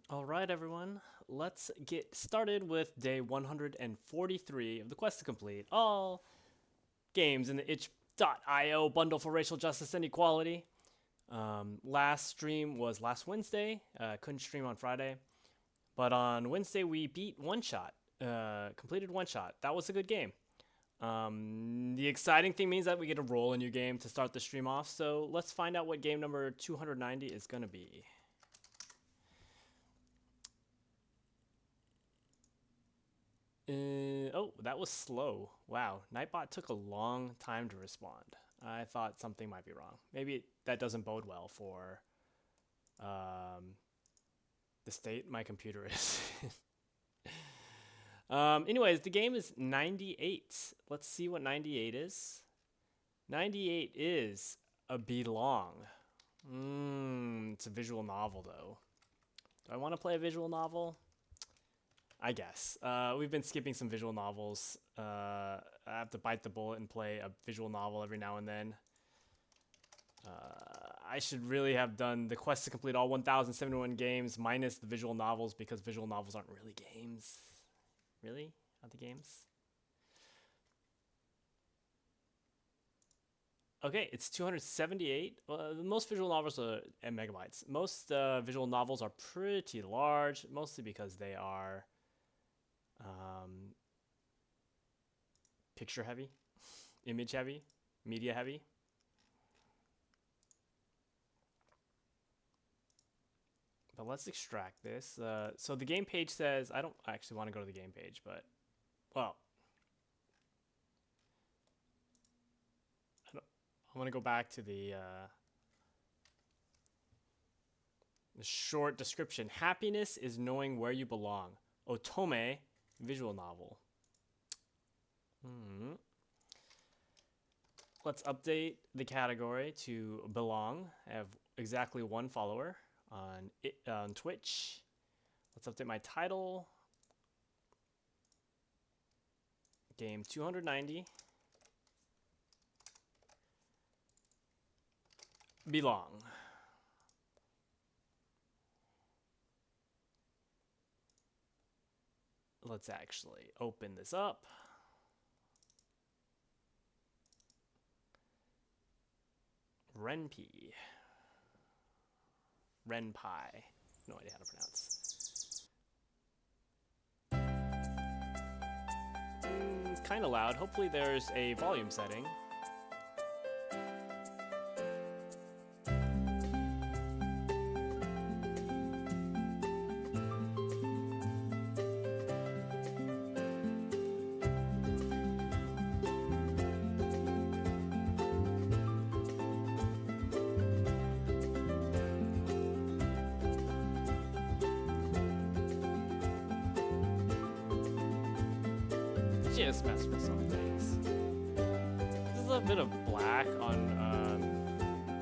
All right, everyone. Let's get started with day 143 of the quest to complete all games in the itch.io bundle for racial justice and equality. Last stream was last Wednesday. Couldn't stream on Friday. But on Wednesday, we beat One Shot, completed One Shot. That was a good game. The exciting thing means that we get to roll a new game to start the stream off. So let's find out what game number 290 is going to be. Oh, that was slow. Wow, Nightbot took a long time to respond. I thought something might be wrong. Maybe that doesn't bode well for um, the state my computer is. Anyways, the game is 98. Let's see what 98 is. 98 is a belong. It's a visual novel, though. Do I want to play a visual novel? I guess. We've been skipping some visual novels. I have to bite the bullet and play a visual novel every now and then. I should really have done the quest to complete all 1,071 games minus the visual novels because visual novels aren't really games. Really? Are they games? Okay, it's 278. Most visual novels are megabytes. Most visual novels are pretty large, mostly because they are picture heavy, image heavy, media heavy. But let's extract this. So the game page says, I don't actually want to go to the game page, but, well, I want to go back to the short description. Happiness is knowing where you belong. Otome, visual novel. Let's update the category to belong. I have exactly one follower on Twitch. Let's update my title. Game 290. Belong. Let's actually open this up. Renpi. Renpi. No idea how to pronounce. It's kind of loud. Hopefully there's a volume setting. Just mess with some things. This is a bit of black on.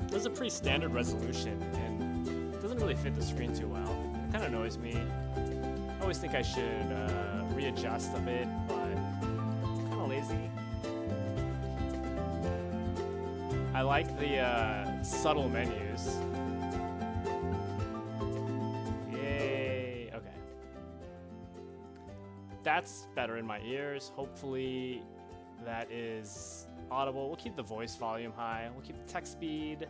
This is a pretty standard resolution, and it doesn't really fit the screen too well. It kind of annoys me. I always think I should readjust a bit, but I'm kind of lazy. I like the subtle menus. That's better in my ears. Hopefully that is audible. We'll keep the voice volume high. We'll keep the text speed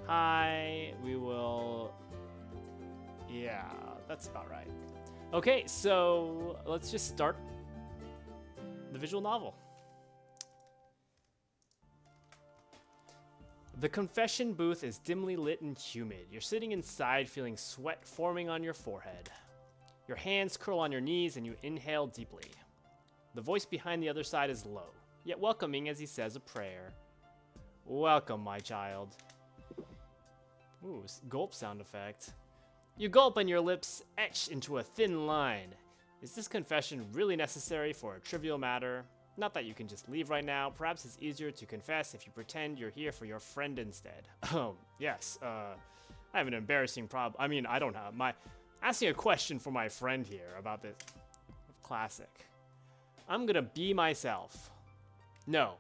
high. We will... Yeah, that's about right. Okay, so let's just start the visual novel. The confession booth is dimly lit and humid. You're sitting inside feeling sweat forming on your forehead. Your hands curl on your knees and you inhale deeply. The voice behind the other side is low, yet welcoming as he says a prayer. Welcome, my child. Ooh, gulp sound effect. You gulp and your lips etch into a thin line. Is this confession really necessary for a trivial matter? Not that you can just leave right now. Perhaps it's easier to confess if you pretend you're here for your friend instead. Yes, I have an embarrassing problem. I mean, I don't have asking a question for my friend here about this classic. I'm gonna be myself. No,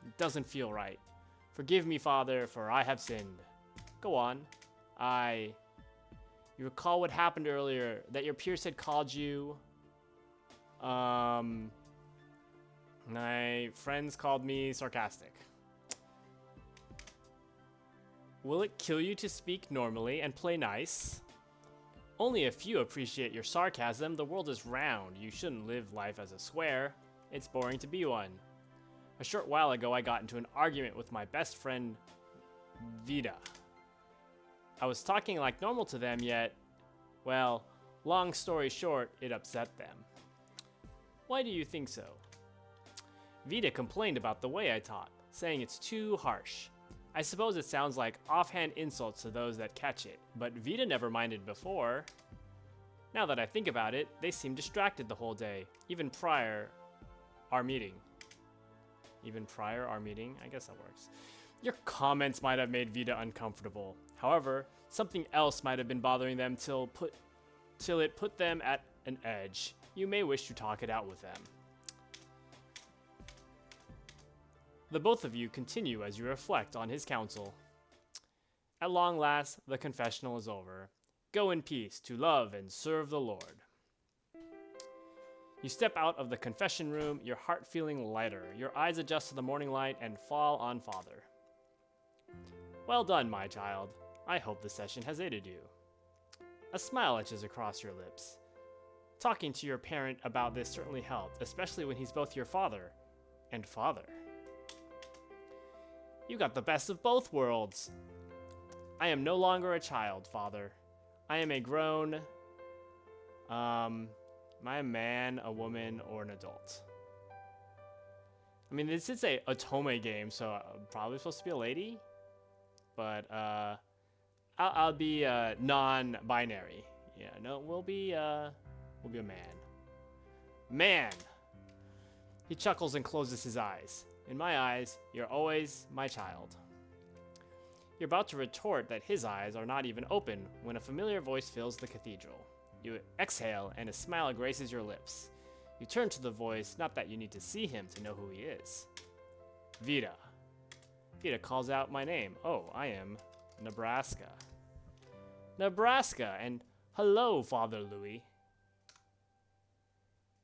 it doesn't feel right. Forgive me, Father, for I have sinned. Go on. You recall what happened earlier, that your peers had called you. My friends called me sarcastic. Will it kill you to speak normally and play nice? Only a few appreciate your sarcasm. The world is round. You shouldn't live life as a square. It's boring to be one. A short while ago, I got into an argument with my best friend, Vida. I was talking like normal to them, yet, well, long story short, it upset them. Why do you think so? Vida complained about the way I taught, saying it's too harsh. I suppose it sounds like offhand insults to those that catch it, but Vida never minded before. Now that I think about it, they seemed distracted the whole day, even prior our meeting. I guess that works. Your comments might have made Vida uncomfortable. However, something else might have been bothering them till it put them at an edge. You may wish to talk it out with them. The both of you continue as you reflect on his counsel. At long last, the confessional is over. Go in peace to love and serve the Lord. You step out of the confession room, your heart feeling lighter. Your eyes adjust to the morning light and fall on Father. Well done, my child. I hope the session has aided you. A smile etches across your lips. Talking to your parent about this certainly helped, especially when he's both your father and father. You got the best of both worlds. I am no longer a child, Father. I am a grown, am I a man, a woman, or an adult? I mean, this is a Otome game, so I'm probably supposed to be a lady, but I'll be non-binary. Yeah, no, we'll be a man. Man. He chuckles and closes his eyes. In my eyes, you're always my child. You're about to retort that his eyes are not even open when a familiar voice fills the cathedral. You exhale and a smile graces your lips. You turn to the voice, not that you need to see him to know who he is. Vida. Vida calls out my name. Oh, I am Nebraska. Nebraska, and hello, Father Louis.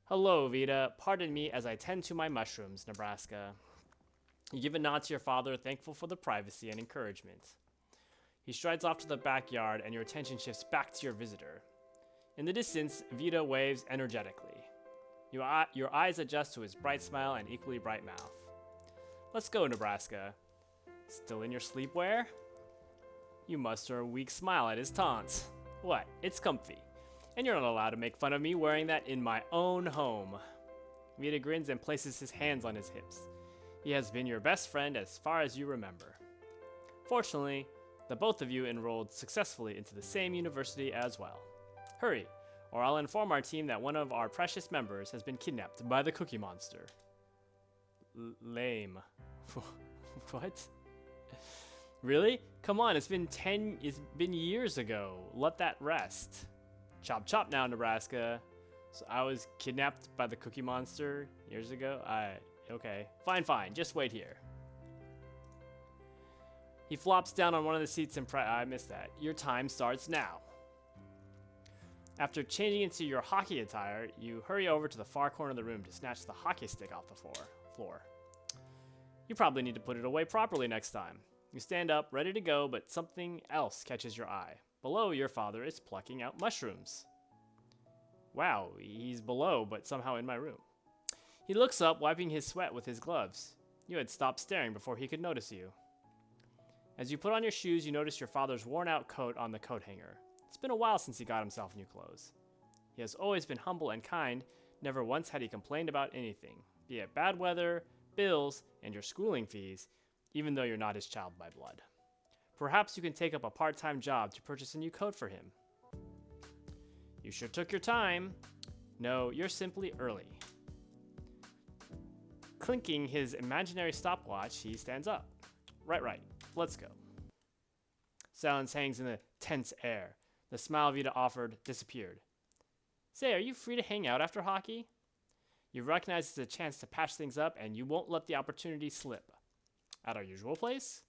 Hello, Vida. Pardon me as I tend to my mushrooms, Nebraska. You give a nod to your father, thankful for the privacy and encouragement. He strides off to the backyard, and your attention shifts back to your visitor. In the distance, Vida waves energetically. Your eyes adjust to his bright smile and equally bright mouth. Let's go, Nebraska. Still in your sleepwear? You muster a weak smile at his taunts. What? It's comfy. And you're not allowed to make fun of me wearing that in my own home. Vida grins and places his hands on his hips. He has been your best friend as far as you remember. Fortunately, the both of you enrolled successfully into the same university as well. Hurry, or I'll inform our team that one of our precious members has been kidnapped by the Cookie Monster. Lame. What? Really? Come on, it's been years ago. Let that rest. Chop chop now, Nebraska. So I was kidnapped by the Cookie Monster years ago? Okay. Fine. Just wait here. He flops down on one of the seats and I missed that. Your time starts now. After changing into your hockey attire, you hurry over to the far corner of the room to snatch the hockey stick off the floor. You probably need to put it away properly next time. You stand up, ready to go, but something else catches your eye. Below, your father is plucking out mushrooms. Wow, he's below, but somehow in my room. He looks up, wiping his sweat with his gloves. You had stopped staring before he could notice you. As you put on your shoes, you notice your father's worn-out coat on the coat hanger. It's been a while since he got himself new clothes. He has always been humble and kind. Never once had he complained about anything, be it bad weather, bills, and your schooling fees, even though you're not his child by blood. Perhaps you can take up a part-time job to purchase a new coat for him. You sure took your time. No, you're simply early. Clinking his imaginary stopwatch, he stands up. Right. Let's go. Silence hangs in the tense air. The smile Vida offered disappeared. Say, are you free to hang out after hockey? You recognize it's a chance to patch things up, and you won't let the opportunity slip. At our usual place?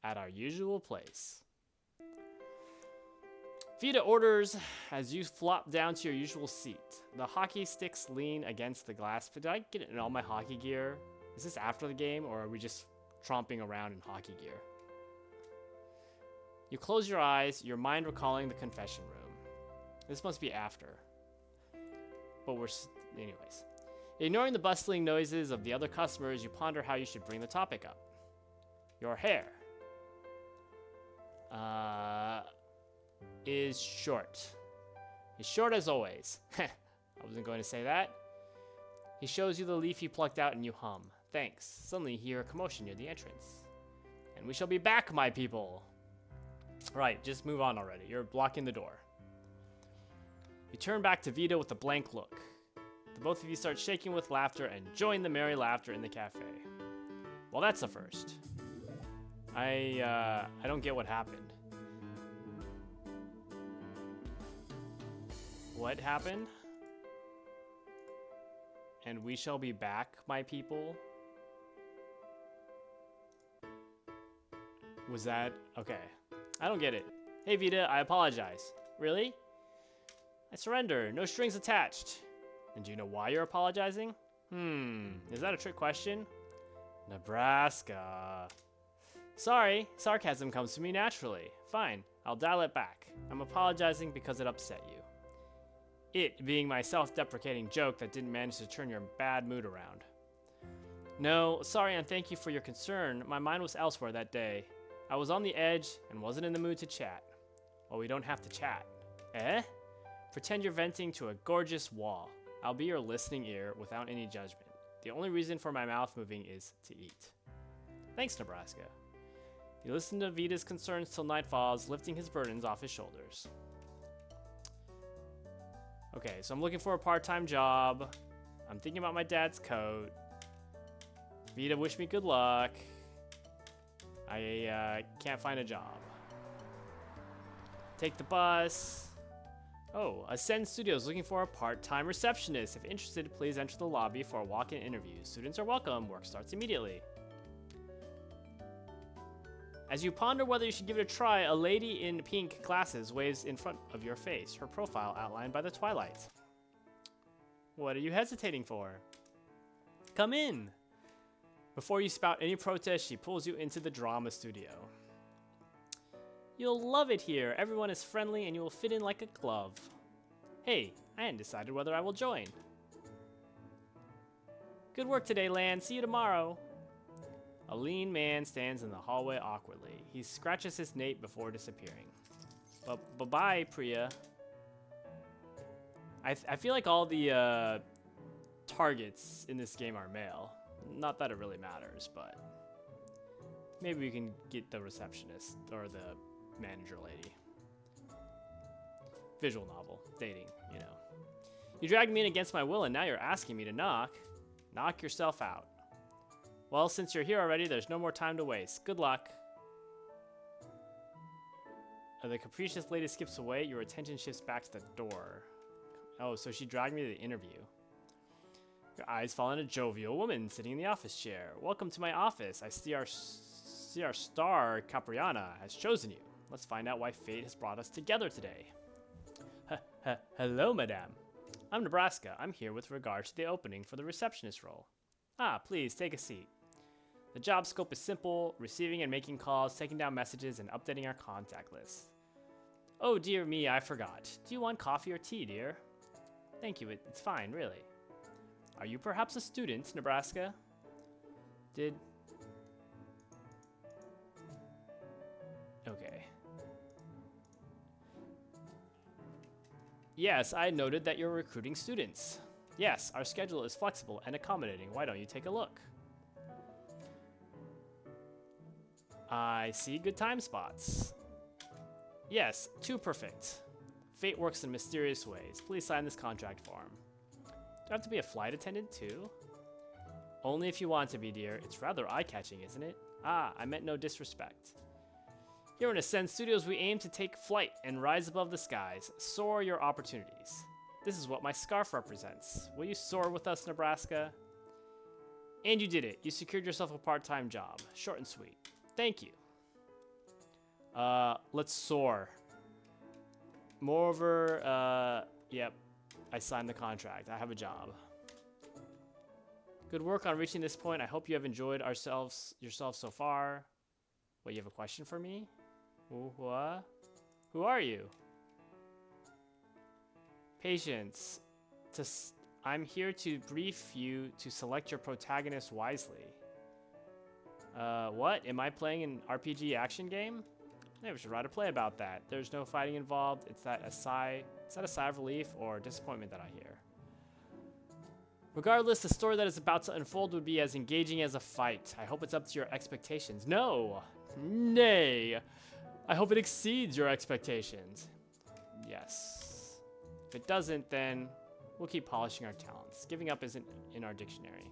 At our usual place. Vita orders as you flop down to your usual seat. The hockey sticks lean against the glass. Did I get it in all my hockey gear? Is this after the game, or are we just tromping around in hockey gear? You close your eyes, your mind recalling the confession room. This must be after. But anyways. Ignoring the bustling noises of the other customers, you ponder how you should bring the topic up. Your hair. Is short. He's short as always. I wasn't going to say that. He shows you the leaf he plucked out and you hum. Thanks. Suddenly you hear a commotion near the entrance. And we shall be back, my people. Right, just move on already. You're blocking the door. You turn back to Vita with a blank look. The both of you start shaking with laughter and join the merry laughter in the cafe. Well, that's a first. I don't get what happened. What happened? And we shall be back, my people? Was that... okay. I don't get it. Hey, Vita, I apologize. Really? I surrender. No strings attached. And do you know why you're apologizing? Is that a trick question? Nebraska. Sorry, sarcasm comes to me naturally. Fine, I'll dial it back. I'm apologizing because it upset you. It being my self-deprecating joke that didn't manage to turn your bad mood around. No, sorry, and thank you for your concern. My mind was elsewhere that day. I was on the edge and wasn't in the mood to chat. Well, we don't have to chat. Eh? Pretend you're venting to a gorgeous wall. I'll be your listening ear without any judgment. The only reason for my mouth moving is to eat. Thanks, Nebraska. You listen to Vita's concerns till night falls, lifting his burdens off his shoulders. Okay, so I'm looking for a part-time job. I'm thinking about my dad's coat. Vita, wish me good luck. I can't find a job. Take the bus. Oh, Ascend Studios looking for a part-time receptionist. If interested, please enter the lobby for a walk-in interview. Students are welcome. Work starts immediately. As you ponder whether you should give it a try, a lady in pink glasses waves in front of your face, her profile outlined by the twilight. What are you hesitating for? Come in. Before you spout any protest, she pulls you into the drama studio. You'll love it here. Everyone is friendly and you will fit in like a glove. Hey, I hadn't decided whether I will join. Good work today, Lan. See you tomorrow. A lean man stands in the hallway awkwardly. He scratches his nape before disappearing. Bye-bye, Priya. I feel like all the targets in this game are male. Not that it really matters, but maybe we can get the receptionist or the manager lady. Visual novel, dating, you know. You dragged me in against my will and now you're asking me to knock. Knock yourself out. Well, since you're here already, there's no more time to waste. Good luck. The capricious lady skips away. Your attention shifts back to the door. Oh, so she dragged me to the interview. Your eyes fall on a jovial woman sitting in the office chair. Welcome to my office. I see our star, Capriana, has chosen you. Let's find out why fate has brought us together today. Hello, madame. I'm Nebraska. I'm here with regard to the opening for the receptionist role. Ah, please, take a seat. The job scope is simple, receiving and making calls, taking down messages, and updating our contact list. Oh dear me, I forgot. Do you want coffee or tea, dear? Thank you, it's fine, really. Are you perhaps a student, Nebraska? Okay. Yes, I noted that you're recruiting students. Yes, our schedule is flexible and accommodating. Why don't you take a look? I see good time spots. Yes, too perfect. Fate works in mysterious ways. Please sign this contract form. Do I have to be a flight attendant too? Only if you want to be, dear. It's rather eye-catching, isn't it? Ah, I meant no disrespect. Here in Ascend Studios, we aim to take flight and rise above the skies. Soar your opportunities. This is what my scarf represents. Will you soar with us, Nebraska? And you did it. You secured yourself a part-time job. Short and sweet. Thank you. Let's soar. Moreover, yep, I signed the contract. I have a job. Good work on reaching this point. I hope you have enjoyed yourself so far. Wait, you have a question for me? What? Who are you? Patience. I'm here to brief you to select your protagonist wisely. What? Am I playing an RPG action game? Maybe we should write a play about that. There's no fighting involved. Is that a sigh of relief or disappointment that I hear? Regardless, the story that is about to unfold would be as engaging as a fight. I hope it's up to your expectations. No! Nay! I hope it exceeds your expectations. Yes. If it doesn't, then we'll keep polishing our talents. Giving up isn't in our dictionary.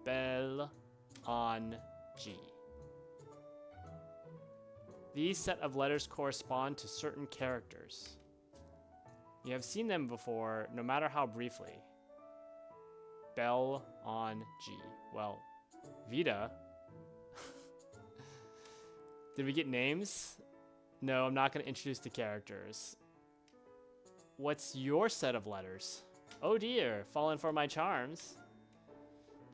Belle on G. These set of letters correspond to certain characters. You have seen them before, no matter how briefly. Belle on G. Well, Vita. Did we get names? No, I'm not going to introduce the characters. What's your set of letters? Oh dear, fallen for my charms.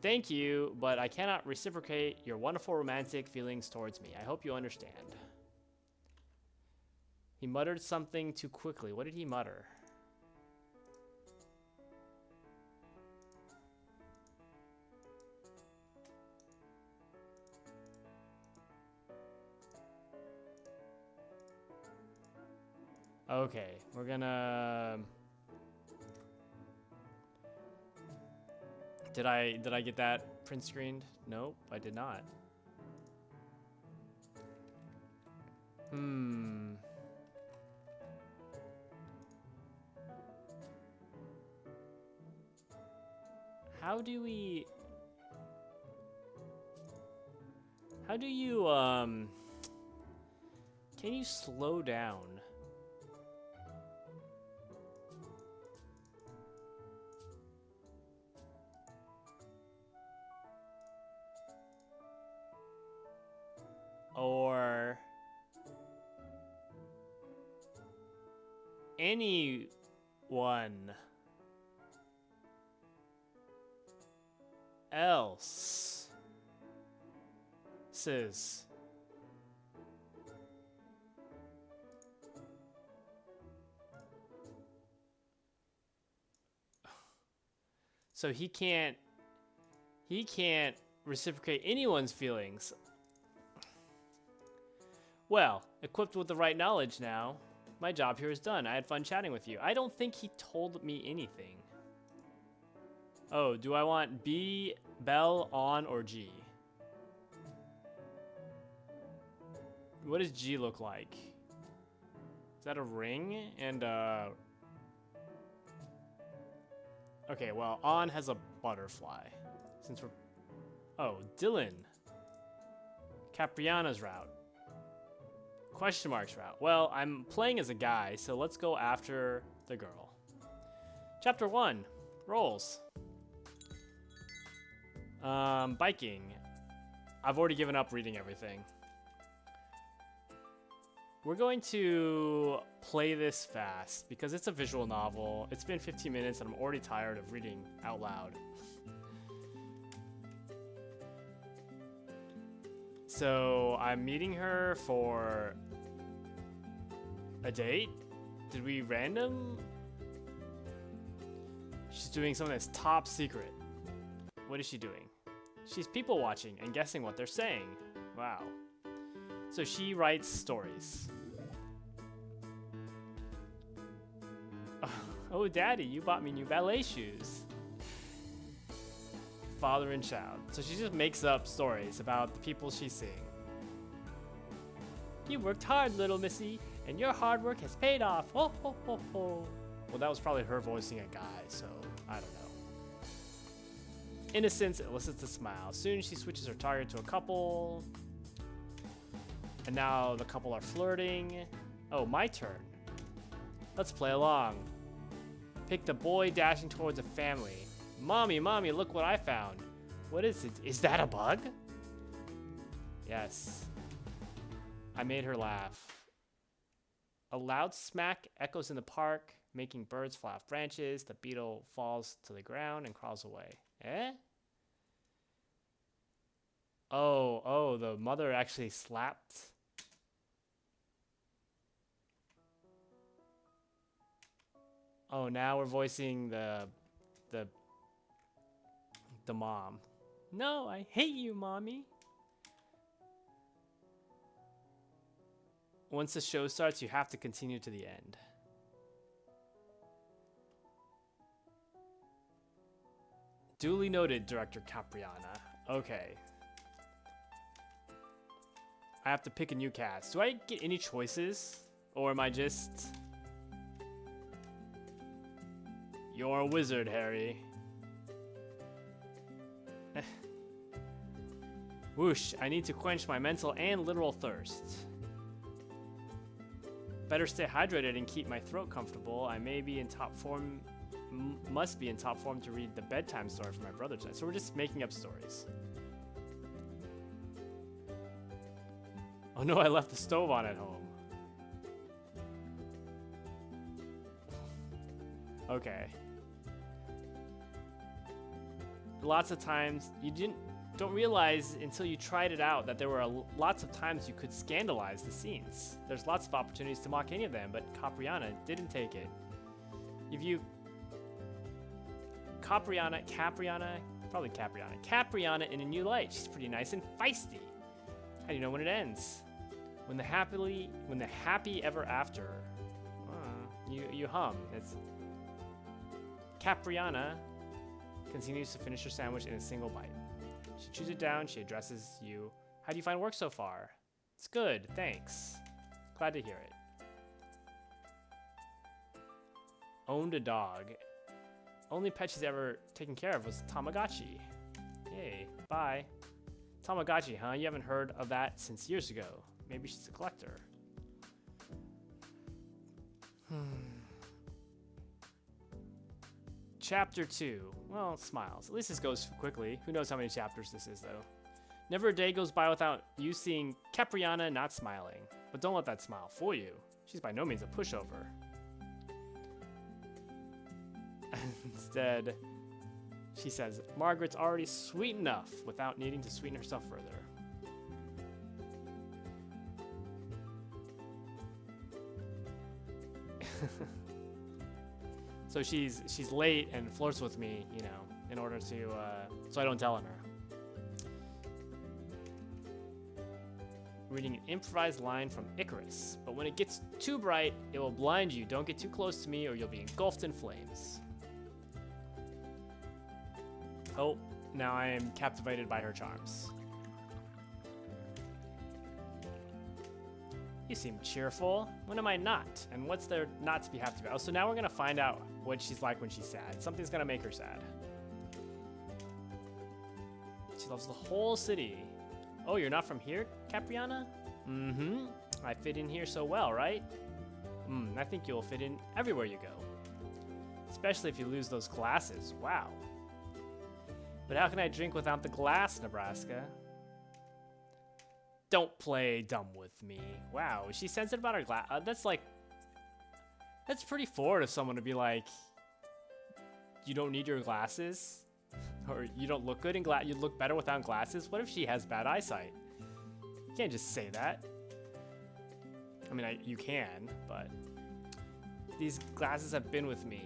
Thank you, but I cannot reciprocate your wonderful romantic feelings towards me. I hope you understand. He muttered something too quickly. What did he mutter? Okay, we're gonna... Did I get that print screened? Nope, I did not. How do you, can you slow down? Or anyone else says so he can't reciprocate anyone's feelings. Well, equipped with the right knowledge now, my job here is done. I had fun chatting with you. I don't think he told me anything. Oh, do I want B, Belle, on, or G? What does G look like? Is that a ring? And, okay, well, on has a butterfly. Since we're... Oh, Dylan. Capriana's route. Question marks route. Well, I'm playing as a guy, so let's go after the girl. Chapter 1. Roles. Biking. I've already given up reading everything. We're going to play this fast because it's a visual novel. It's been 15 minutes and I'm already tired of reading out loud. So I'm meeting her for a date. Did we random? She's doing something that's top secret. What is she doing? She's people watching and guessing what they're saying. Wow. So she writes stories. Oh, Daddy, you bought me new ballet shoes. Father and child. So she just makes up stories about the people she's seeing. You worked hard, little missy, and your hard work has paid off. Ho, ho, ho, ho. Well, that was probably her voicing a guy, so I don't know. Innocence elicits a smile. Soon she switches her target to a couple. And now the couple are flirting. Oh, my turn. Let's play along. Pick the boy dashing towards a family. Mommy, mommy, look what I found. What is it? Is that a bug? Yes. I made her laugh. A loud smack echoes in the park, making birds fly off branches. The beetle falls to the ground and crawls away. Eh? Oh, the mother actually slapped. Oh, now we're voicing the mom. No, I hate you, mommy. Once the show starts, you have to continue to the end. Duly noted, Director Capriana. Okay. I have to pick a new cast. Do I get any choices? Or am I just... You're a wizard, Harry. Whoosh, I need to quench my mental and literal thirst. Better stay hydrated and keep my throat comfortable. I may be in top form, must be in top form to read the bedtime story for my brother tonight. So we're just making up stories. Oh no, I left the stove on at home. Okay. Lots of times you don't realize until you tried it out that there were lots of times you could scandalize the scenes. There's lots of opportunities to mock any of them, but Capriana didn't take it. If you Capriana in a new light. She's pretty nice and feisty. How do you know when it ends? When the happy ever after. You hum. It's Capriana continues to finish her sandwich in a single bite. She chews it down. She addresses you. How do you find work so far? It's good, thanks. Glad to hear it. Owned a dog. Only pet she's ever taken care of was Tamagotchi. Yay, bye. Tamagotchi, huh? You haven't heard of that since years ago. Maybe she's a collector. Chapter 2. Well, smiles. At least this goes quickly. Who knows how many chapters this is, though. Never a day goes by without you seeing Capriana not smiling. But don't let that smile fool you. She's by no means a pushover. Instead, she says, Margaret's already sweet enough without needing to sweeten herself further. So she's late and flirts with me, you know, in order to, so I don't tell on her. Reading an improvised line from Icarus, but when it gets too bright, it will blind you. Don't get too close to me or you'll be engulfed in flames. Oh, now I am captivated by her charms. You seem cheerful. When am I not? And what's there not to be happy about? Oh, so now we're gonna find out what she's like when she's sad. Something's gonna make her sad. She loves the whole city. Oh, you're not from here, Capriana? Mm-hmm. I fit in here so well, right? I think you'll fit in everywhere you go. Especially if you lose those glasses. Wow. But how can I drink without the glass, Nebraska? Don't play dumb with me. Wow, is she sensitive about her glass? That's pretty forward of someone to be like, you don't need your glasses? Or you don't look good in glass, you look better without glasses? What if she has bad eyesight? You can't just say that. I mean, you can, but these glasses have been with me.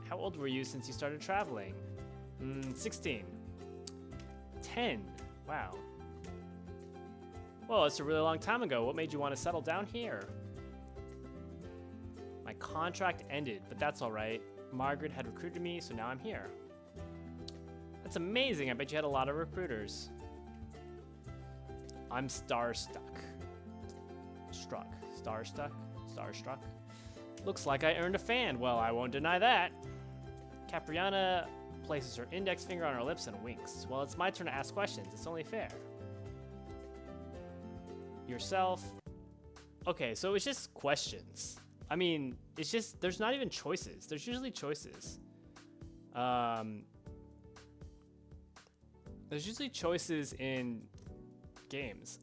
How old were you since you started traveling? 16. 10. Wow. Well, it's a really long time ago. What made you want to settle down here? My contract ended, but that's all right. Margaret had recruited me, so now I'm here. That's amazing. I bet you had a lot of recruiters. I'm starstruck. Starstruck. Looks like I earned a fan. Well, I won't deny that. Capriana places her index finger on her lips and winks. Well, it's my turn to ask questions. It's only fair. Yourself. Okay, so it's just questions. I mean, it's just, there's not even choices. There's usually choices. There's usually choices in games.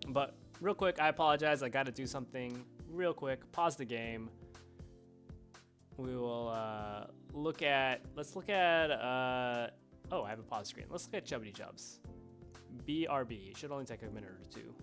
But real quick, I apologize. I got to do something real quick. Pause the game. We will look at. Let's look at. Oh, I have a pause screen. Let's look at Chubbity Chubs. BRB. It should only take a minute or two.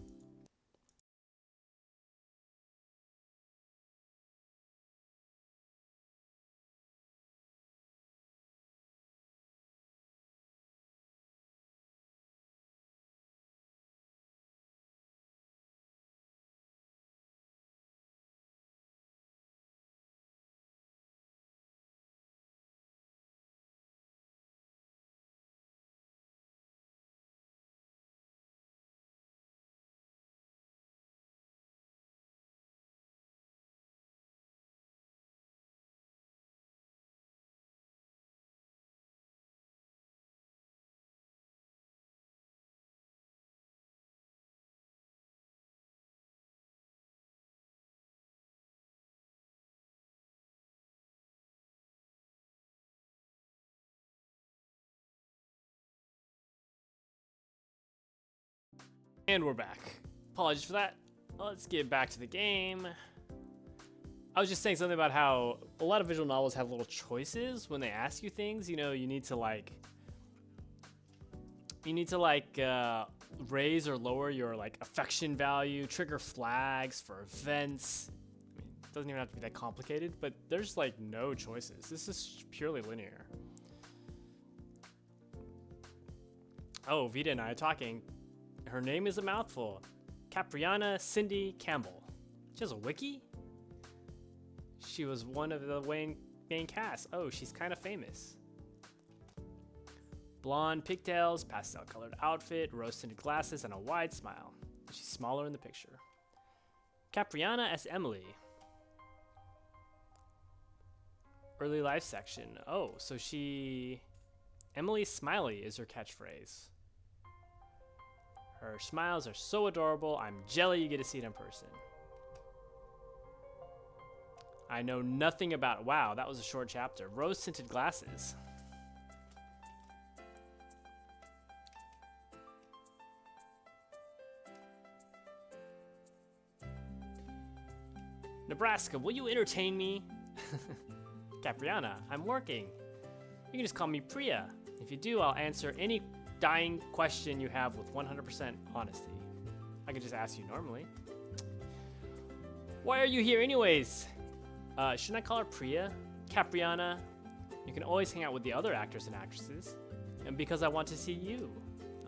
And we're back. Apologies for that. Let's get back to the game. I was just saying something about how a lot of visual novels have little choices when they ask you things. You know, you need to raise or lower your like affection value, trigger flags for events. I mean, it doesn't even have to be that complicated, but there's like no choices. This is purely linear. Oh, Vita and I are talking. Her name is a mouthful. Capriana Cindy Campbell. She has a wiki? She was one of the main cast. Oh, she's kind of famous. Blonde pigtails, pastel colored outfit, rose-tinted glasses, and a wide smile. She's smaller in the picture. Capriana as Emily. Early life section. Oh, so Emily Smiley is her catchphrase. Her smiles are so adorable. I'm jelly you get to see it in person. I know nothing about. Wow, that was a short chapter. Rose tinted glasses. Nebraska, will you entertain me? Capriana, I'm working. You can just call me Priya. If you do, I'll answer any dying question you have with 100% honesty. I could just ask you normally. Why are you here anyways? Shouldn't I call her Priya? Capriana? You can always hang out with the other actors and actresses. And because I want to see you.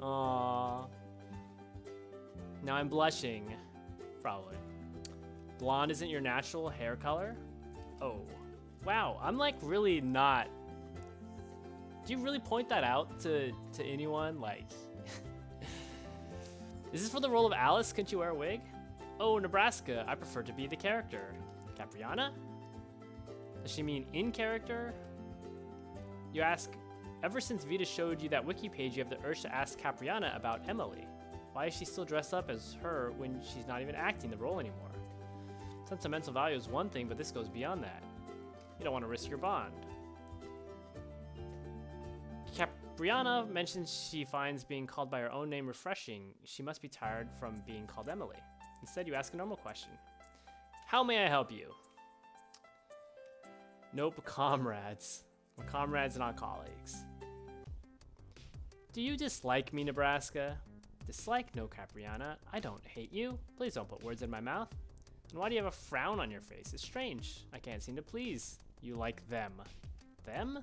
Aww. Now I'm blushing. Probably. Blonde isn't your natural hair color? Oh. Wow, I'm like really not. Do you really point that out to anyone? Like, is this for the role of Alice? Couldn't you wear a wig? Oh, Nebraska, I prefer to be the character. Capriana? Does she mean in character? You ask, ever since Vita showed you that wiki page, you have the urge to ask Capriana about Emily. Why is she still dressed up as her when she's not even acting the role anymore? Sentimental value is one thing, but this goes beyond that. You don't want to risk your bond. Capriana mentions she finds being called by her own name refreshing. She must be tired from being called Emily. Instead, you ask a normal question. How may I help you? Nope, comrades. We're comrades, not colleagues. Do you dislike me, Nebraska? Dislike? No, Capriana. I don't hate you. Please don't put words in my mouth. And why do you have a frown on your face? It's strange. I can't seem to please. You like them. Them?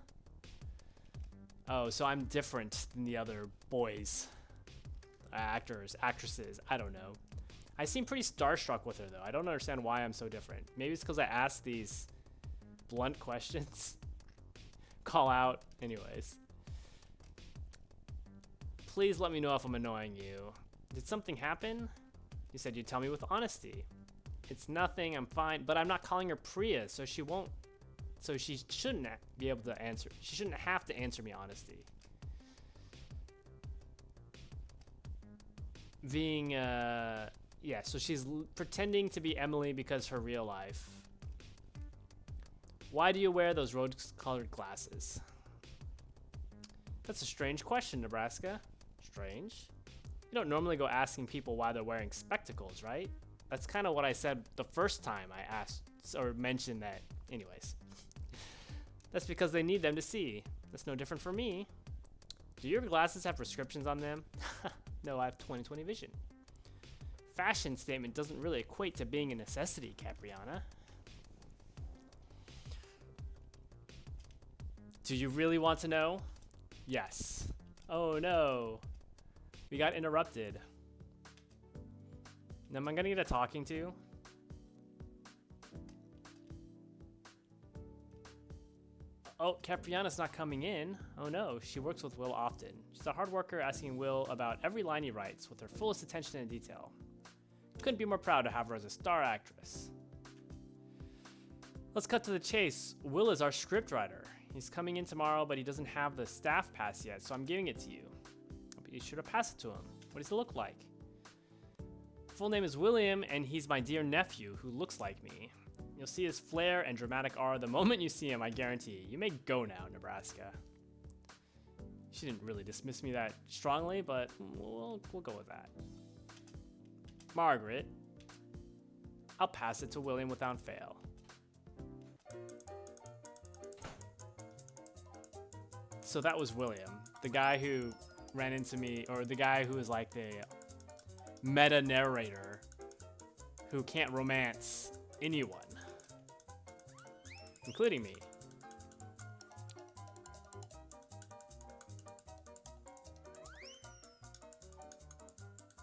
Oh, so I'm different than the other boys. Actors, actresses, I don't know. I seem pretty starstruck with her, though. I don't understand why I'm so different. Maybe it's because I ask these blunt questions. Call out. Anyways. Please let me know if I'm annoying you. Did something happen? You said you'd tell me with honesty. It's nothing, I'm fine, but I'm not calling her Priya, so she won't. So she shouldn't be able to answer. She shouldn't have to answer me honesty. Being, yeah, so she's pretending to be Emily because her real life. Why do you wear those rose-colored glasses? That's a strange question, Nebraska. Strange? You don't normally go asking people why they're wearing spectacles, right? That's kind of what I said the first time I asked or mentioned that. Anyways, that's because they need them to see. That's no different for me. Do your glasses have prescriptions on them? No, I have 20/20 vision. Fashion statement doesn't really equate to being a necessity, Capriana. Do you really want to know? Yes. Oh no. We got interrupted. Am I gonna get a talking to? Oh, Capriana's not coming in. Oh no, she works with Will often. She's a hard worker, asking Will about every line he writes with her fullest attention and detail. Couldn't be more proud to have her as a star actress. Let's cut to the chase. Will is our scriptwriter. He's coming in tomorrow, but he doesn't have the staff pass yet, so I'm giving it to you. But you should have passed it to him. What does he look like? Full name is William, and he's my dear nephew who looks like me. You'll see his flair and dramatic aura the moment you see him, I guarantee. You may go now, Nebraska. She didn't really dismiss me that strongly, but we'll go with that. Margaret. I'll pass it to William without fail. So that was William, the guy who ran into me, or the guy who was like the meta narrator who can't romance anyone, including me.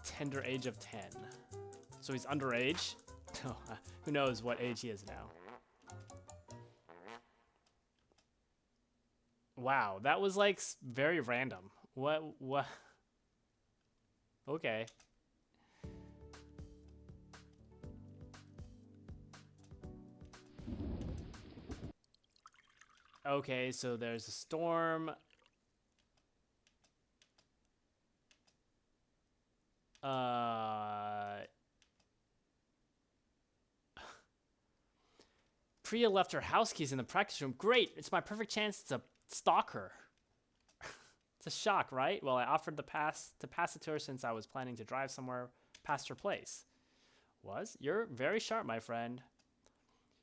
Tender age of 10. So he's underage? Who knows what age he is now. Wow, that was like very random. What? Okay. Okay, so there's a storm. Priya left her house keys in the practice room. Great, it's my perfect chance to stalk her. It's a shock, right? Well, I offered to pass it to her since I was planning to drive somewhere past her place. You're very sharp, my friend.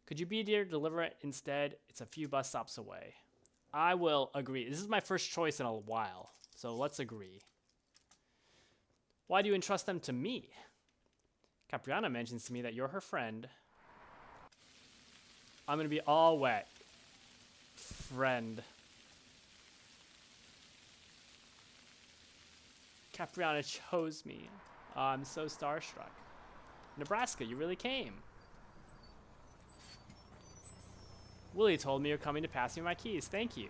Could you be here to deliver it instead? It's a few bus stops away. I will agree. This is my first choice in a while, so let's agree. Why do you entrust them to me? Capriana mentions to me that you're her friend. I'm gonna be all wet. Friend. Capriana chose me. I'm so starstruck. Nebraska, you really came. Willie told me you're coming to pass me my keys. Thank you.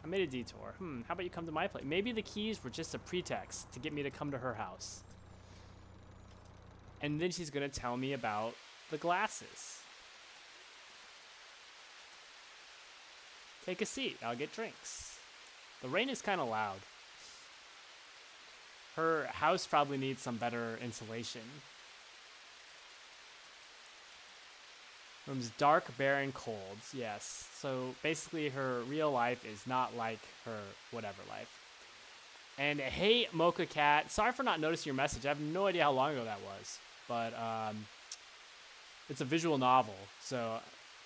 I made a detour. How about you come to my place? Maybe the keys were just a pretext to get me to come to her house. And then she's gonna tell me about the glasses. Take a seat. I'll get drinks. The rain is kind of loud. Her house probably needs some better insulation. Room's dark, bare, and cold. Yes. So basically her real life is not like her whatever life. And hey, Mocha Cat. Sorry for not noticing your message. I have no idea how long ago that was. But it's a visual novel. So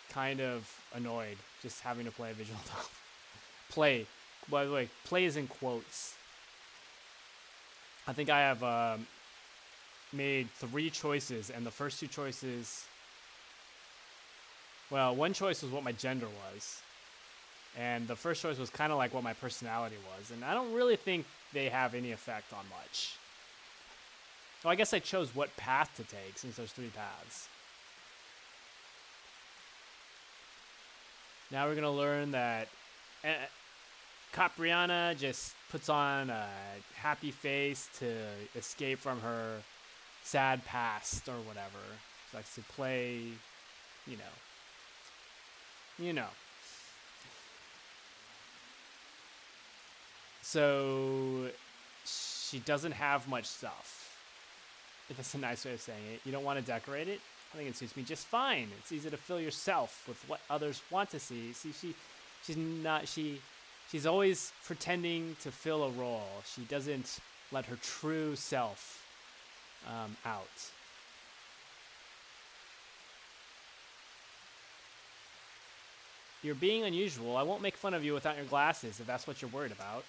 kind of annoyed just having to play a visual novel. Play. By the way, play is in quotes. I think I have made 3 choices, and the first 2 choices... Well, one choice was what my gender was. And the first choice was kind of like what my personality was. And I don't really think they have any effect on much. So I guess I chose what path to take, since there's 3 paths. Now we're going to learn that Capriana just puts on a happy face to escape from her sad past or whatever. She likes to play, you know. So she doesn't have much stuff. If that's a nice way of saying it. You don't want to decorate it? I think it suits me just fine. It's easy to fill yourself with what others want to see. See, she's always pretending to fill a role. She doesn't let her true self out. You're being unusual. I won't make fun of you without your glasses if that's what you're worried about.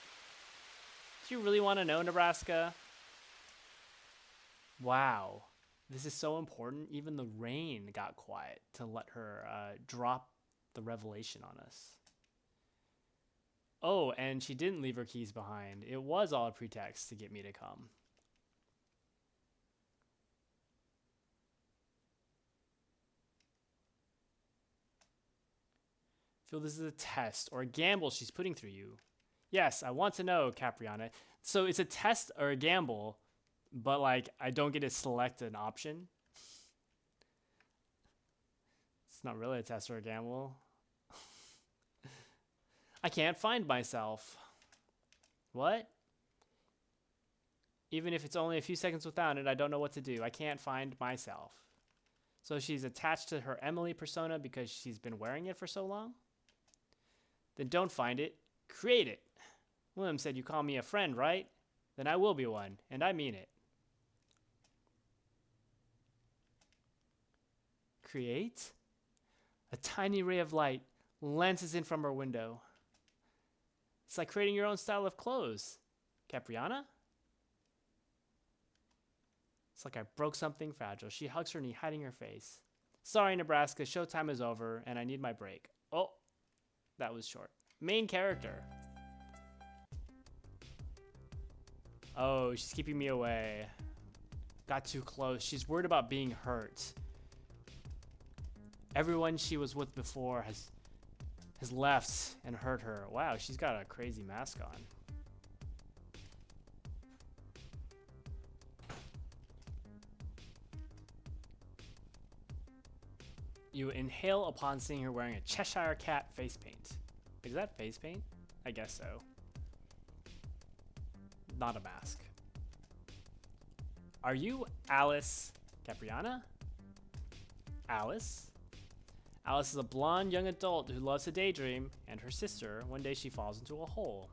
Do you really want to know, Nebraska? Wow. This is so important. Even the rain got quiet to let her drop the revelation on us. Oh, and she didn't leave her keys behind. It was all a pretext to get me to come. Feel this is a test or a gamble she's putting through you. Yes, I want to know, Capriana. So it's a test or a gamble, but like I don't get to select an option. It's not really a test or a gamble. I can't find myself. What? Even if it's only a few seconds without it, I don't know what to do. I can't find myself. So she's attached to her Emily persona because she's been wearing it for so long? Then don't find it. Create it. William said you call me a friend, right? Then I will be one, and I mean it. Create? A tiny ray of light lances in from her window. It's like creating your own style of clothes. Capriana? It's like I broke something fragile. She hugs her knee, hiding her face. Sorry, Nebraska. Showtime is over, and I need my break. Oh, that was short. Main character. Oh, she's keeping me away. Got too close. She's worried about being hurt. Everyone she was with before has left and hurt her. Wow, she's got a crazy mask on. You inhale upon seeing her wearing a Cheshire Cat face paint. Is that face paint? I guess so. Not a mask. Are you Alice Capriana? Alice? Alice is a blonde young adult who loves to daydream, and her sister, one day she falls into a hole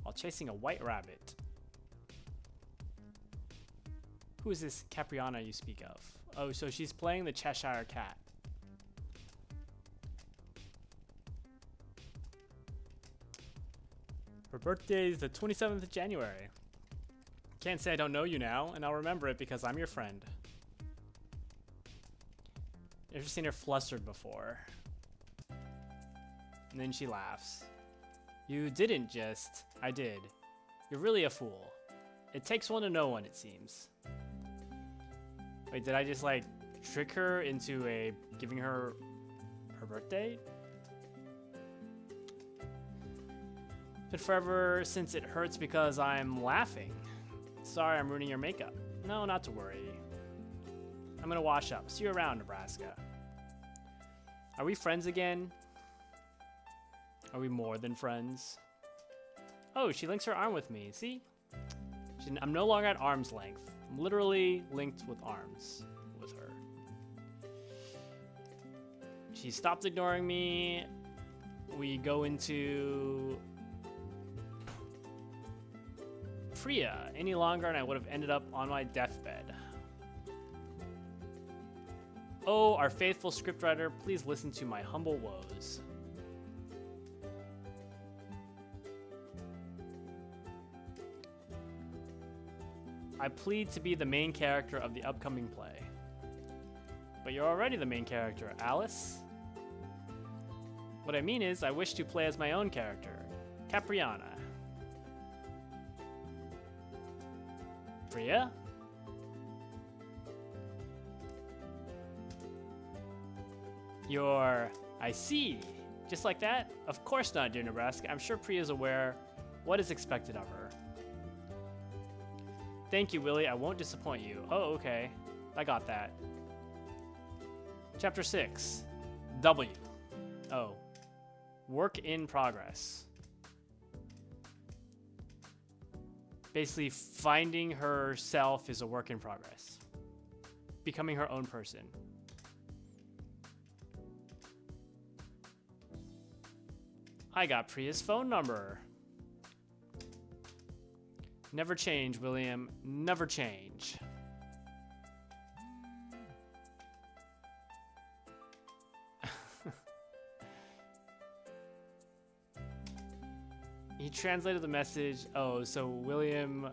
while chasing a white rabbit. Who is this Capriana you speak of? Oh, so she's playing the Cheshire Cat. Her birthday is the 27th of January. Can't say I don't know you now, and I'll remember it because I'm your friend. I've seen her flustered before. And then she laughs. You didn't just. I did. You're really a fool. It takes one to know one, it seems. Wait, did I just like trick her into giving her birthday? Been forever since it hurts because I'm laughing. Sorry I'm ruining your makeup. No, not to worry. I'm gonna wash up. See you around, Nebraska. Are we friends again? Are we more than friends? Oh, she links her arm with me. See? I'm no longer at arm's length. I'm literally linked with arms with her. She stopped ignoring me. We go into Priya any longer and I would have ended up on my deathbed. Oh, our faithful scriptwriter, please listen to my humble woes. I plead to be the main character of the upcoming play. But you're already the main character, Alice. What I mean is, I wish to play as my own character, Capriana. Priya? I see. Just like that? Of course not, dear Nebraska. I'm sure Priya's aware what is expected of her. Thank you, Willie. I won't disappoint you. Oh, okay. I got that. Chapter 6. W. Oh. Work in progress. Basically, finding herself is a work in progress. Becoming her own person. I got Priya's phone number. Never change, William. Never change. He translated the message. Oh, so William...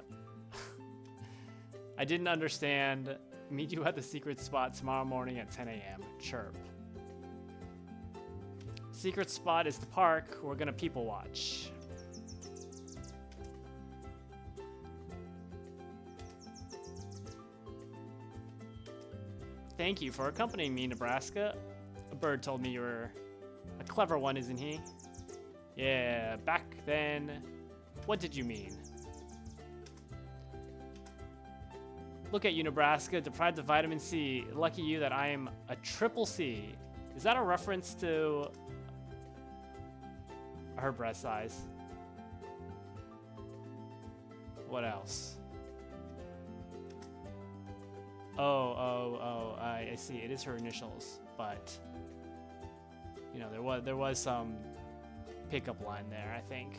I didn't understand. Meet you at the secret spot tomorrow morning at 10 a.m. Chirp. Secret spot is the park. We're gonna people watch. Thank you for accompanying me, Nebraska. A bird told me you were a clever one, isn't he? Yeah, back then. What did you mean? Look at you, Nebraska, deprived of vitamin C. Lucky you that I am a triple C. Is that a reference to her breast size? What else? Oh, I see. It is her initials, but you know, there was some pickup line there, I think.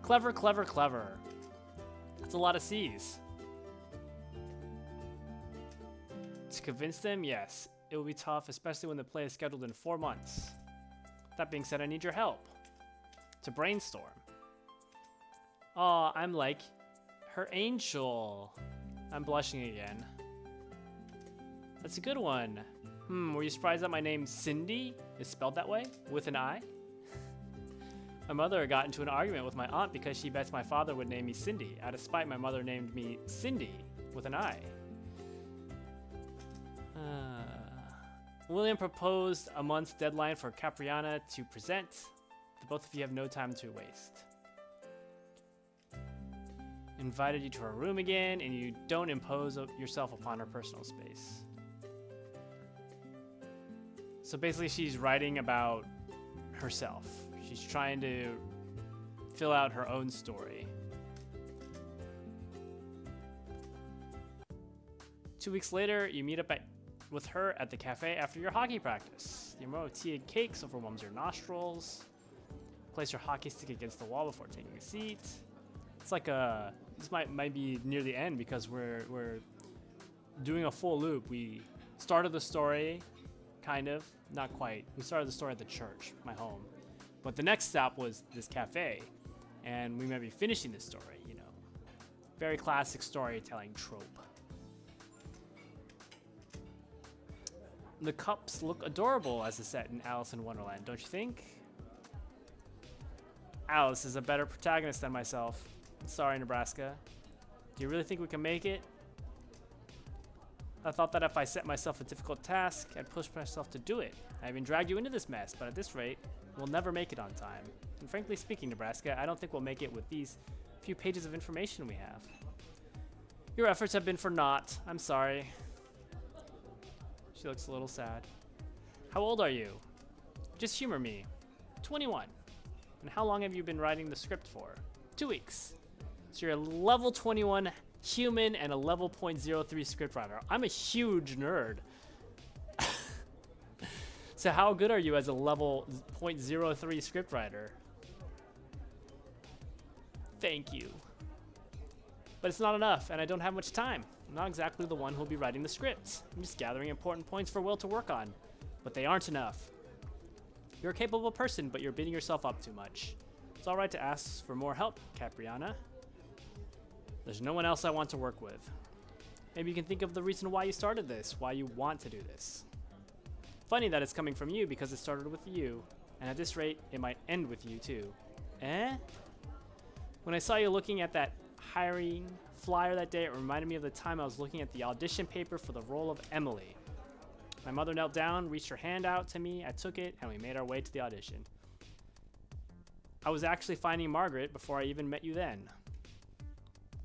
Clever, clever, clever. That's a lot of C's. To convince them, yes. It will be tough, especially when the play is scheduled in 4 months. That being said, I need your help. To brainstorm. Aw, I'm like her angel. I'm blushing again. That's a good one. Were you surprised that my name Cindy is spelled that way? With an I? My mother got into an argument with my aunt because she bets my father would name me Cindy. Out of spite, my mother named me Cindy with an I. William proposed a month's deadline for Capriana to present. The both of you have no time to waste. Invited you to her room again, and you don't impose yourself upon her personal space. So basically, she's writing about herself. She's trying to fill out her own story. 2 weeks later, you meet up with her at the cafe after your hockey practice. The aroma of tea and cakes overwhelms your nostrils. Place your hockey stick against the wall before taking a seat. It's like this might be near the end because we're doing a full loop. We started the story, kind of, not quite. We started the story at the church, my home. But the next stop was this cafe, and we might be finishing this story, you know. Very classic storytelling trope. The cups look adorable as a set in Alice in Wonderland, don't you think? Alice is a better protagonist than myself. Sorry, Nebraska. Do you really think we can make it? I thought that if I set myself a difficult task, I'd push myself to do it. I even dragged you into this mess, but at this rate, we'll never make it on time. And frankly speaking, Nebraska, I don't think we'll make it with these few pages of information we have. Your efforts have been for naught. I'm sorry. She looks a little sad. How old are you? Just humor me. 21. And how long have you been writing the script for? 2 weeks. So you're a level 21 human and a level 0.03 scriptwriter. I'm a huge nerd. So how good are you as a level 0.03 scriptwriter? Thank you. But it's not enough, and I don't have much time. I'm not exactly the one who'll be writing the scripts. I'm just gathering important points for Will to work on. But they aren't enough. You're a capable person, but you're beating yourself up too much. It's alright to ask for more help, Capriana. There's no one else I want to work with. Maybe you can think of the reason why you started this, why you want to do this. Funny that it's coming from you because it started with you, and at this rate, it might end with you too. Eh? When I saw you looking at that hiring flyer that day, it reminded me of the time I was looking at the audition paper for the role of Emily. My mother knelt down, reached her hand out to me, I took it, and we made our way to the audition. I was actually finding Margaret before I even met you then.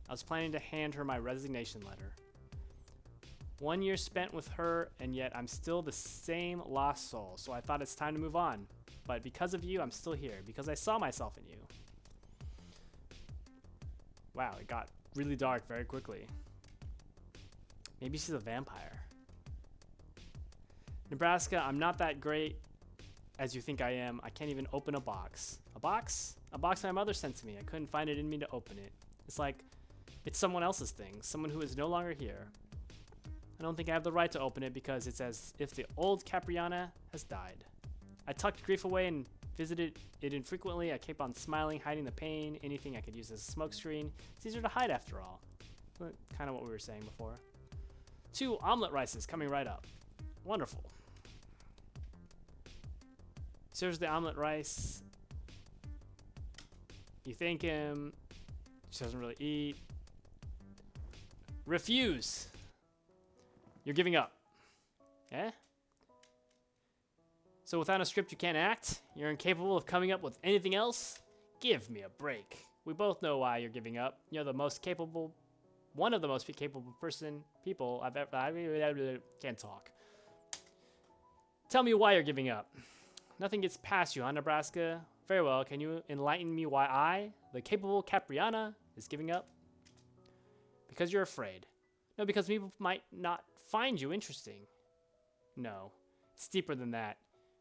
I was planning to hand her my resignation letter. 1 year spent with her, and yet I'm still the same lost soul, so I thought it's time to move on. But because of you, I'm still here, because I saw myself in you. Wow, it got really dark very quickly. Maybe she's a vampire. Nebraska, I'm not that great as you think I am. I can't even open a box. A box? A box my mother sent to me. I couldn't find it in me to open it. It's like it's someone else's thing, someone who is no longer here. I don't think I have the right to open it because it's as if the old Capriana has died. I tucked grief away and Visited it infrequently. I keep on smiling, hiding the pain. Anything I could use as a smokescreen. It's easier to hide after all. Kind of what we were saying before. 2 omelet rices coming right up. Wonderful. Serves the omelet rice. You thank him. She doesn't really eat. Refuse. You're giving up. Eh? So without a script you can't act? You're incapable of coming up with anything else? Give me a break. We both know why you're giving up. You're the most capable, one of the most capable people I've ever, I can't talk. Tell me why you're giving up. Nothing gets past you, huh, Nebraska? Very well, can you enlighten me why I, the capable Capriana, is giving up? Because you're afraid. No, because people might not find you interesting. No, it's deeper than that.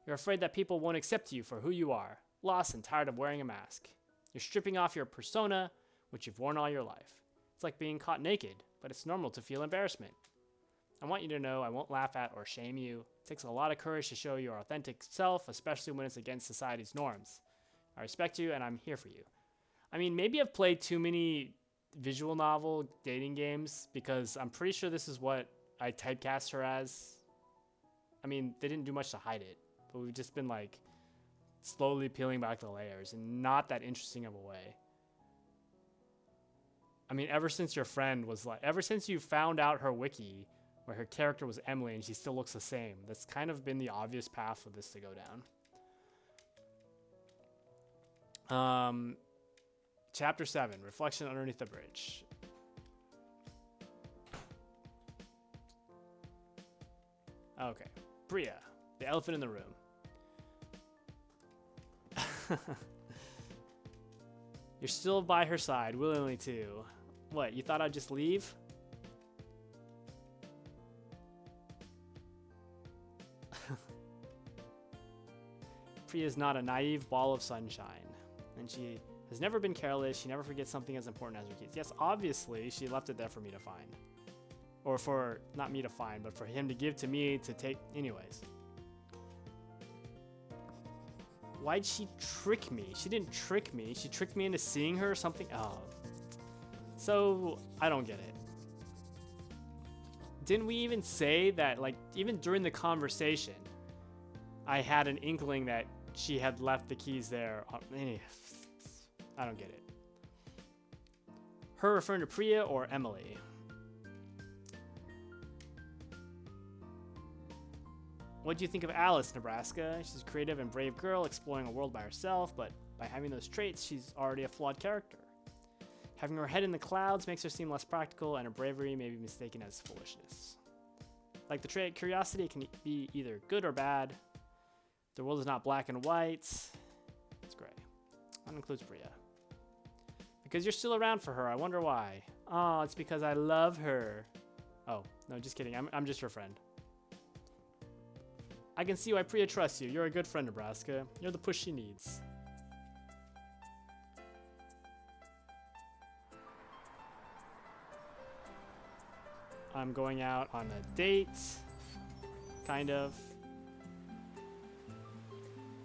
You're afraid that people won't accept you for who you are, lost and tired of wearing a mask. You're stripping off your persona, which you've worn all your life. It's like being caught naked, but it's normal to feel embarrassment. I want you to know I won't laugh at or shame you. It takes a lot of courage to show your authentic self, especially when it's against society's norms. I respect you and I'm here for you. I mean, maybe I've played too many visual novel dating games because I'm pretty sure this is what I typecast her as. I mean, they didn't do much to hide it, but we've just been like slowly peeling back the layers in not that interesting of a way. I mean, ever since your friend was like, ever since you found out her wiki where her character was Emily and she still looks the same, that's kind of been the obvious path for this to go down. Chapter 7, Reflection Underneath the Bridge. Okay, Priya, the elephant in the room. You're still by her side, willingly too. What, you thought I'd just leave? Priya's not a naive ball of sunshine, and she has never been careless. She never forgets something as important as her keys. Yes, obviously, she left it there for me to find. Or for, not me to find, but for him to give to me to take. Anyways. Why'd she trick me? She didn't trick me. She tricked me into seeing her or something. Oh. So, I don't get it. Didn't we even say that, like, even during the conversation, I had an inkling that she had left the keys there. I don't get it. Her referring to Priya or Emily? What do you think of Alice, Nebraska? She's a creative and brave girl exploring a world by herself, but by having those traits, she's already a flawed character. Having her head in the clouds makes her seem less practical, and her bravery may be mistaken as foolishness. Like the trait, curiosity can be either good or bad. The world is not black and white. It's gray. That includes Priya. Because you're still around for her. I wonder why. Oh, it's because I love her. Oh, no, just kidding. I'm just your friend. I can see why Priya trusts you. You're a good friend, Nebraska. You're the push she needs. I'm going out on a date. Kind of.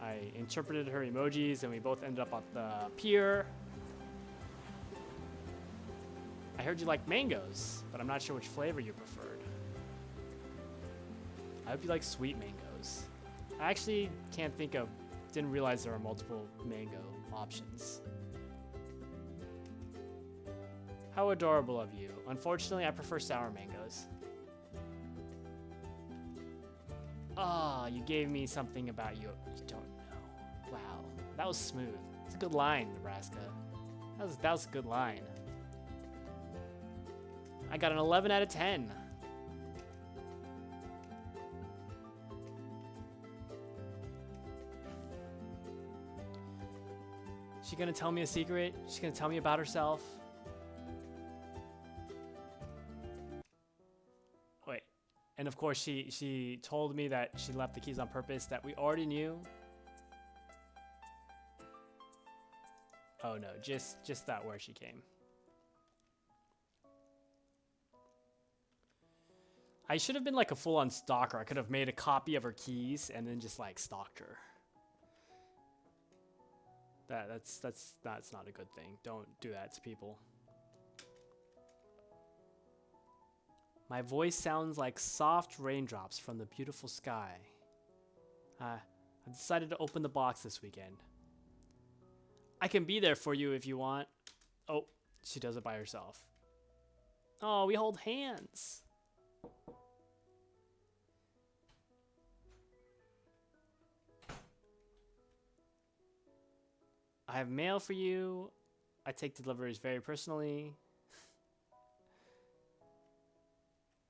I interpreted her emojis and we both ended up at the pier. I heard you like mangoes, but I'm not sure which flavor you preferred. I hope you like sweet mangoes. I actually didn't realize there are multiple mango options. How adorable of you. Unfortunately, I prefer sour mangoes. Ah, you gave me something about you don't know. Wow, that was smooth. It's a good line, Nebraska. That was a good line. I got an 11 out of 10. She gonna tell me a secret? She's gonna tell me about herself? Wait, and of course she told me that she left the keys on purpose that we already knew. Oh no, just that where she came. I should have been like a full-on stalker. I could have made a copy of her keys and then just like stalked her. That's not a good thing. Don't do that to people. My voice sounds like soft raindrops from the beautiful sky. I decided to open the box this weekend. I can be there for you if you want. Oh, she does it by herself. Oh, we hold hands. I have mail for you. I take deliveries very personally.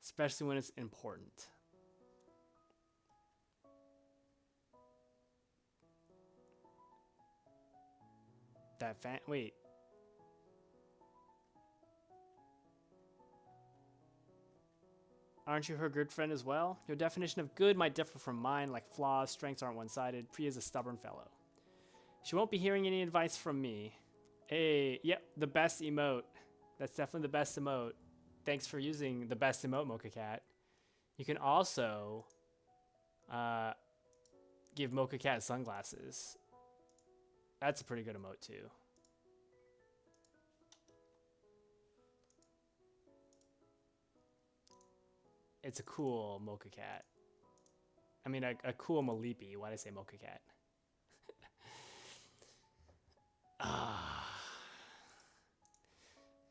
Especially when it's important. Wait. Aren't you her good friend as well? Your definition of good might differ from mine, like flaws, strengths aren't one-sided. Priya's a stubborn fellow. She won't be hearing any advice from me. Hey, yep, the best emote. That's definitely the best emote. Thanks for using the best emote, Mocha Cat. You can also give Mocha Cat sunglasses. That's a pretty good emote too. It's a cool Mocha Cat. I mean, a cool Malipi. Why did I say Mocha Cat?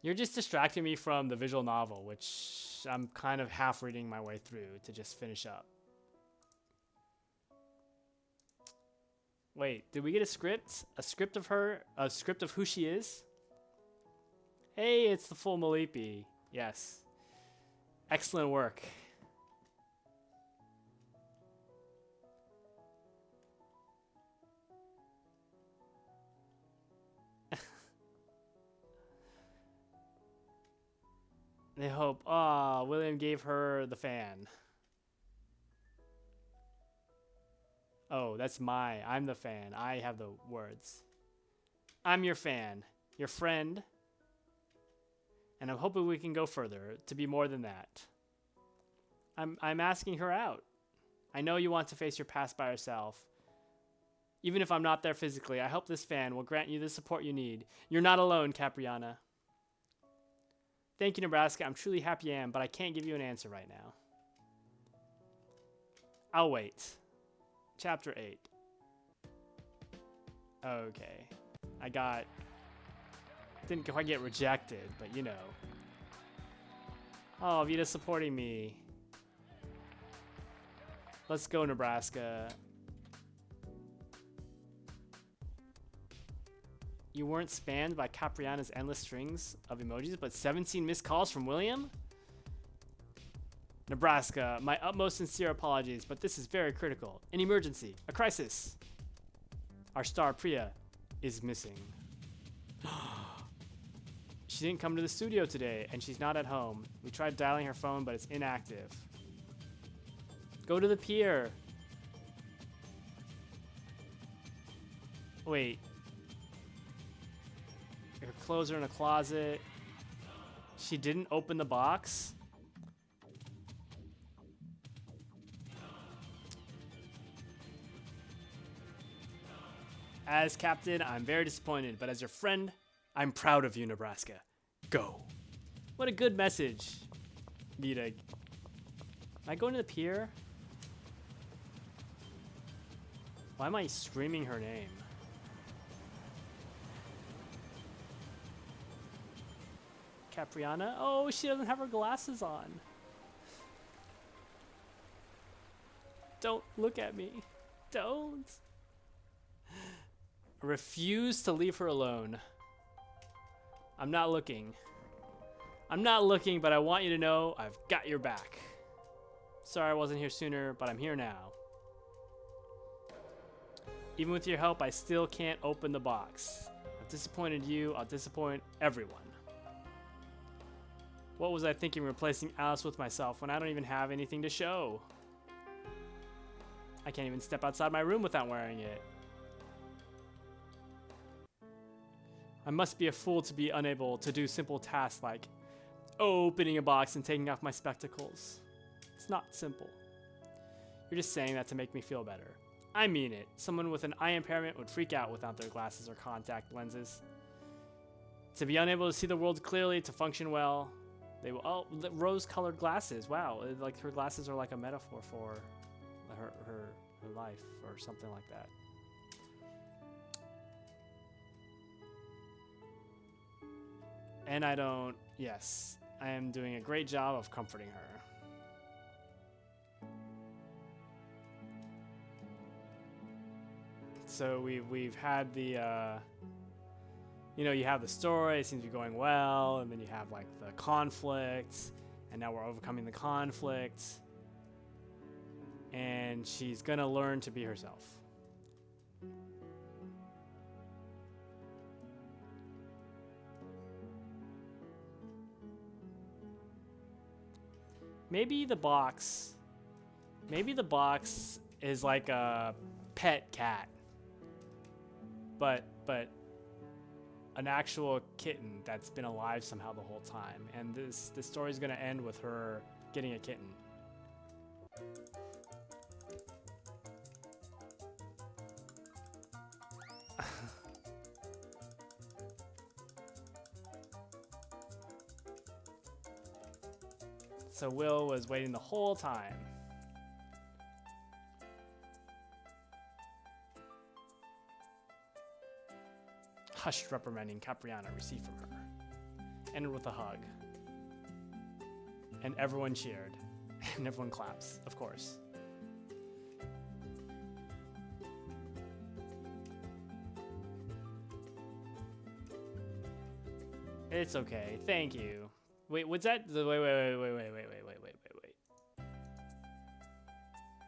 You're just distracting me from the visual novel, which I'm kind of half reading my way through to just finish up. Wait, did we get a script? A script of her? A script of who she is? Hey, it's the full Malipi. Yes. Excellent work. They hope. Ah, William gave her the fan. Oh, I'm the fan. I have the words. I'm your fan, your friend. And I'm hoping we can go further to be more than that. I'm asking her out. I know you want to face your past by yourself. Even if I'm not there physically, I hope this fan will grant you the support you need. You're not alone, Capriana. Thank you, Nebraska. I'm truly happy I am, but I can't give you an answer right now. I'll wait. Chapter 8. Okay. Didn't quite get rejected, but you know. Oh, Vita's supporting me. Let's go, Nebraska. You weren't spammed by Capriana's endless strings of emojis, but 17 missed calls from William? Nebraska, my utmost sincere apologies, but this is very critical. An emergency, a crisis. Our star Priya is missing. She didn't come to the studio today, and she's not at home. We tried dialing her phone, but it's inactive. Go to the pier. Wait. Her clothes are in a closet. She didn't open the box? As captain, I'm very disappointed, but as your friend, I'm proud of you, Nebraska. Go. What a good message, Vita. Am I going to the pier? Why am I screaming her name? Capriana? Oh, she doesn't have her glasses on. Don't look at me. Don't. Refuse to leave her alone. I'm not looking. I'm not looking, but I want you to know I've got your back. Sorry I wasn't here sooner, but I'm here now. Even with your help, I still can't open the box. I've disappointed you. I'll disappoint everyone. What was I thinking replacing Alice with myself when I don't even have anything to show? I can't even step outside my room without wearing it. I must be a fool to be unable to do simple tasks like opening a box and taking off my spectacles. It's not simple. You're just saying that to make me feel better. I mean it. Someone with an eye impairment would freak out without their glasses or contact lenses. To be unable to see the world clearly, to function well, they will. Oh, rose-colored glasses. Wow, like her glasses are like a metaphor for her life or something like that. And I don't. Yes, I am doing a great job of comforting her. So we've had the. You know, you have the story, it seems to be going well, and then you have like the conflict, and now we're overcoming the conflict, and she's gonna learn to be herself. Maybe the box is like a pet cat, but an actual kitten that's been alive somehow the whole time, and this story is gonna end with her getting a kitten. So Will was waiting the whole time. Hushed reprimanding Capriana received from her. Ended with a hug. And everyone cheered. And everyone claps, of course. It's okay. Thank you. Wait, what's that? Wait.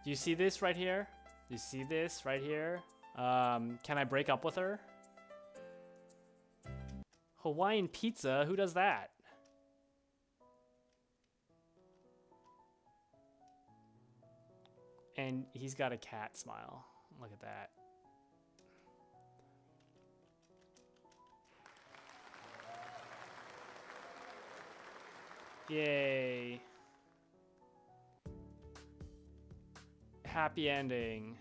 Do you see this right here? Do you see this right here? Can I break up with her? Hawaiian pizza? Who does that? And he's got a cat smile. Look at that. Yay. Happy ending.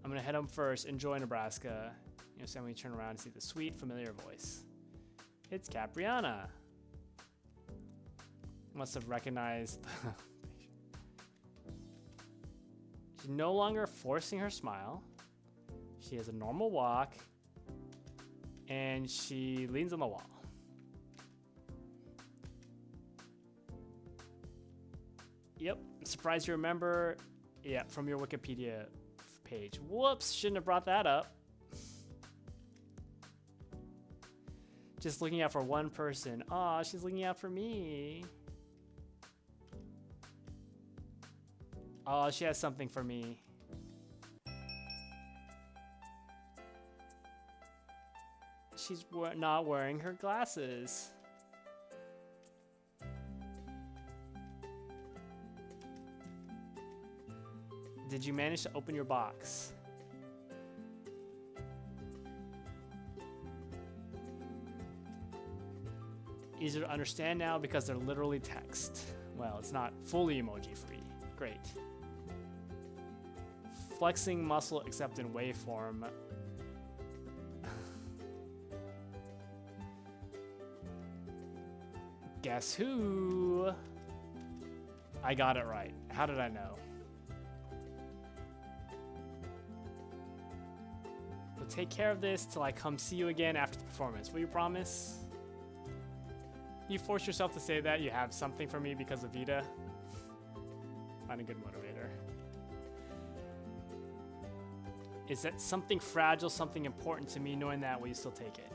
I'm gonna head home first, enjoy Nebraska. You know, so when we turn around and see the sweet, familiar voice. It's Capriana. Must have recognized. She's no longer forcing her smile. She has a normal walk. And she leans on the wall. Yep, surprised you remember. Yeah, from your Wikipedia page. Whoops, shouldn't have brought that up. Just looking out for one person. Aw, she's looking out for me. Oh, she has something for me. She's not wearing her glasses. Did you manage to open your box? Easier to understand now because they're literally text. Well, it's not fully emoji free. Great. Flexing muscle except in waveform. Guess who? I got it right. How did I know? We'll take care of this till I come see you again after the performance. Will you promise? You force yourself to say that you have something for me because of Vita. Find a good motivator. Is that something fragile, something important to me? Knowing that, will you still take it?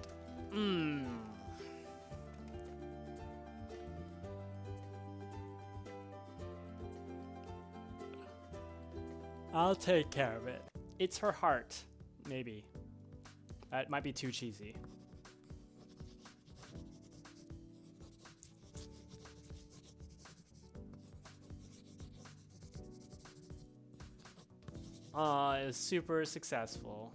I'll take care of it. It's her heart. Maybe. That might be too cheesy. It was super successful.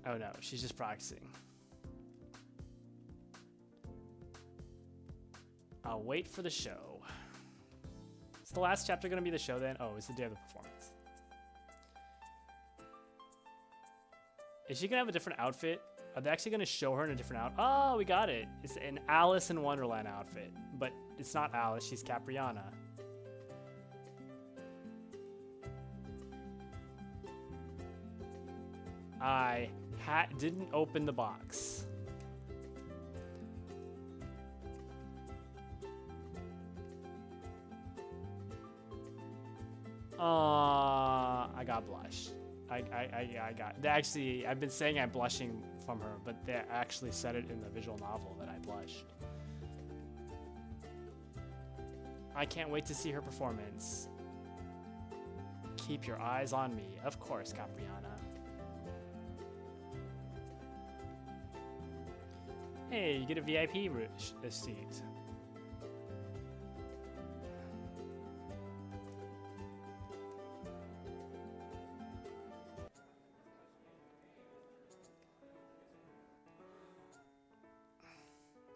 Oh no, she's just practicing. I'll wait for the show. Is the last chapter gonna be the show then? Oh, it's the day of the performance. Is she gonna have a different outfit? Are they actually gonna show her in a different outfit? Oh, we got it. It's an Alice in Wonderland outfit, but it's not Alice, she's Capriana. I didn't open the box. I got blushed. I got. Actually, I've been saying I'm blushing from her, but they actually said it in the visual novel that I blushed. I can't wait to see her performance. Keep your eyes on me. Of course, Capriana. Hey, you get a VIP seat.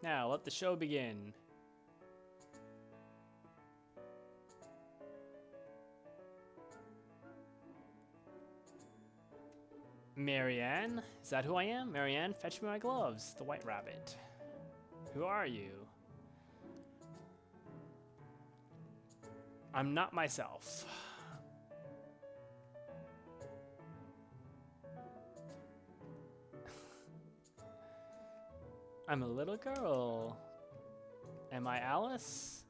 Now, let the show begin. Marianne? Is that who I am? Marianne, fetch me my gloves. The White Rabbit. Who are you? I'm not myself. I'm a little girl. Am I Alice?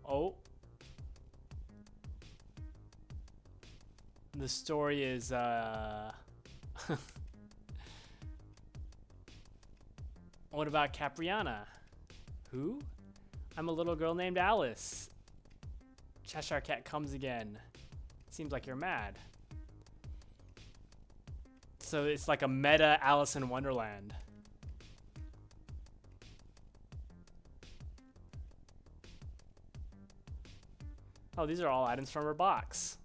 Oh. The story is, What about Capriana? Who? I'm a little girl named Alice. Cheshire Cat comes again. Seems like you're mad. So it's like a meta Alice in Wonderland. Oh, these are all items from her box.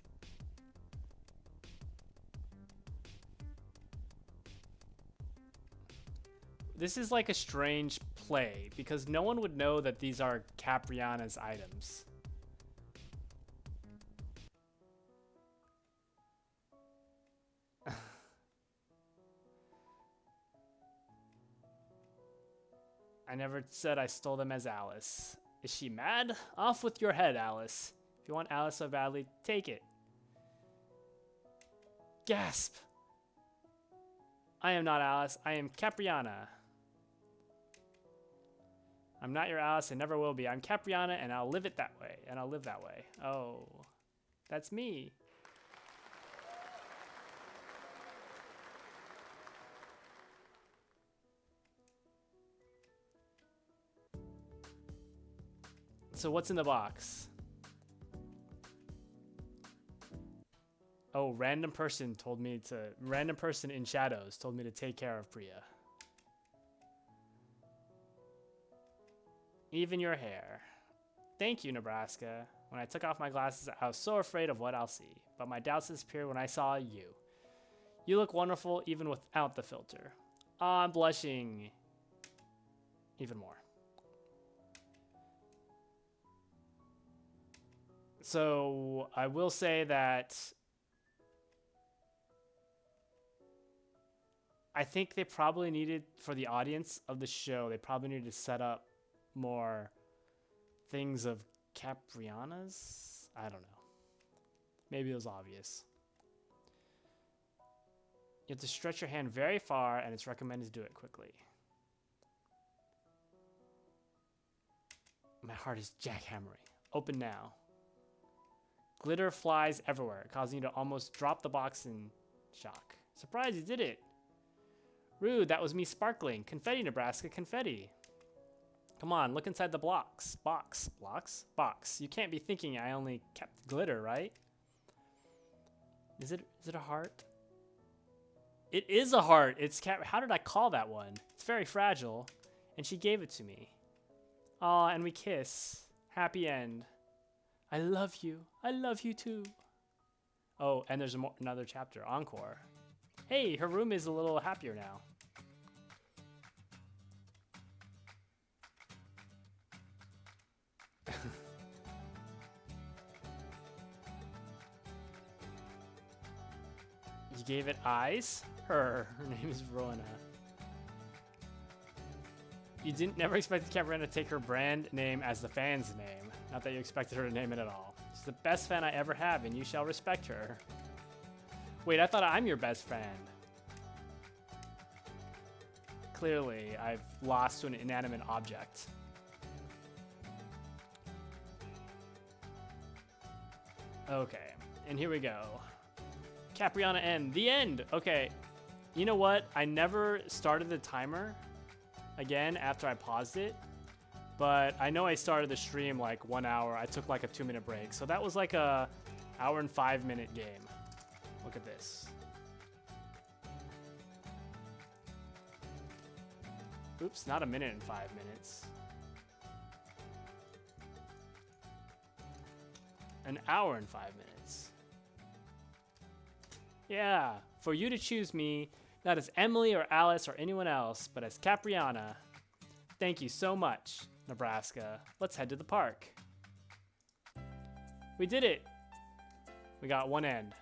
This is like a strange play because no one would know that these are Capriana's items. I never said I stole them as Alice. Is she mad? Off with your head, Alice. If you want Alice so badly, take it. Gasp! I am not Alice, I am Capriana. I'm not your Alice and never will be. I'm Capriana and I'll live it that way. And I'll live that way. Oh, that's me. So what's in the box? Oh, random person in shadows told me to take care of Priya. Even your hair. Thank you, Nebraska. When I took off my glasses, I was so afraid of what I'll see, but my doubts disappeared when I saw you. You look wonderful even without the filter. I'm blushing even more. So I will say that I think they probably needed, for the audience of the show, they probably needed to set up more things of Capriana's. I don't know. Maybe it was obvious. You have to stretch your hand very far, and it's recommended to do it quickly. My heart is jackhammering. Open now. Glitter flies everywhere, causing you to almost drop the box in shock. Surprise, you did it. Rude, that was me sparkling. Confetti, Nebraska, confetti. Come on, look inside the box. Box. You can't be thinking I only kept glitter, right? Is it a heart? It is a heart. How did I call that one? It's very fragile. And she gave it to me. Aw, and we kiss. Happy end. I love you. I love you too. Oh, and there's another chapter. Encore. Hey, her room is a little happier now. You gave it eyes? Her name is Rowena. You didn't never expected Capriana to take her brand name as the fan's name. Not that you expected her to name it at all. She's the best fan I ever have, and you shall respect her. Wait, I thought I'm your best friend. Clearly, I've lost to an inanimate object. Okay, and here we go. Capriana N, the end. Okay, you know what? I never started the timer again after I paused it, but I know I started the stream like 1 hour. I took like a 2-minute break, so that was like a hour and 5-minute game. Look at this. Oops, not a minute and 5 minutes. An hour and 5 minutes. Yeah, for you to choose me, not as Emily or Alice or anyone else, but as Capriana. Thank you so much, Nebraska. Let's head to the park. We did it. We got one end.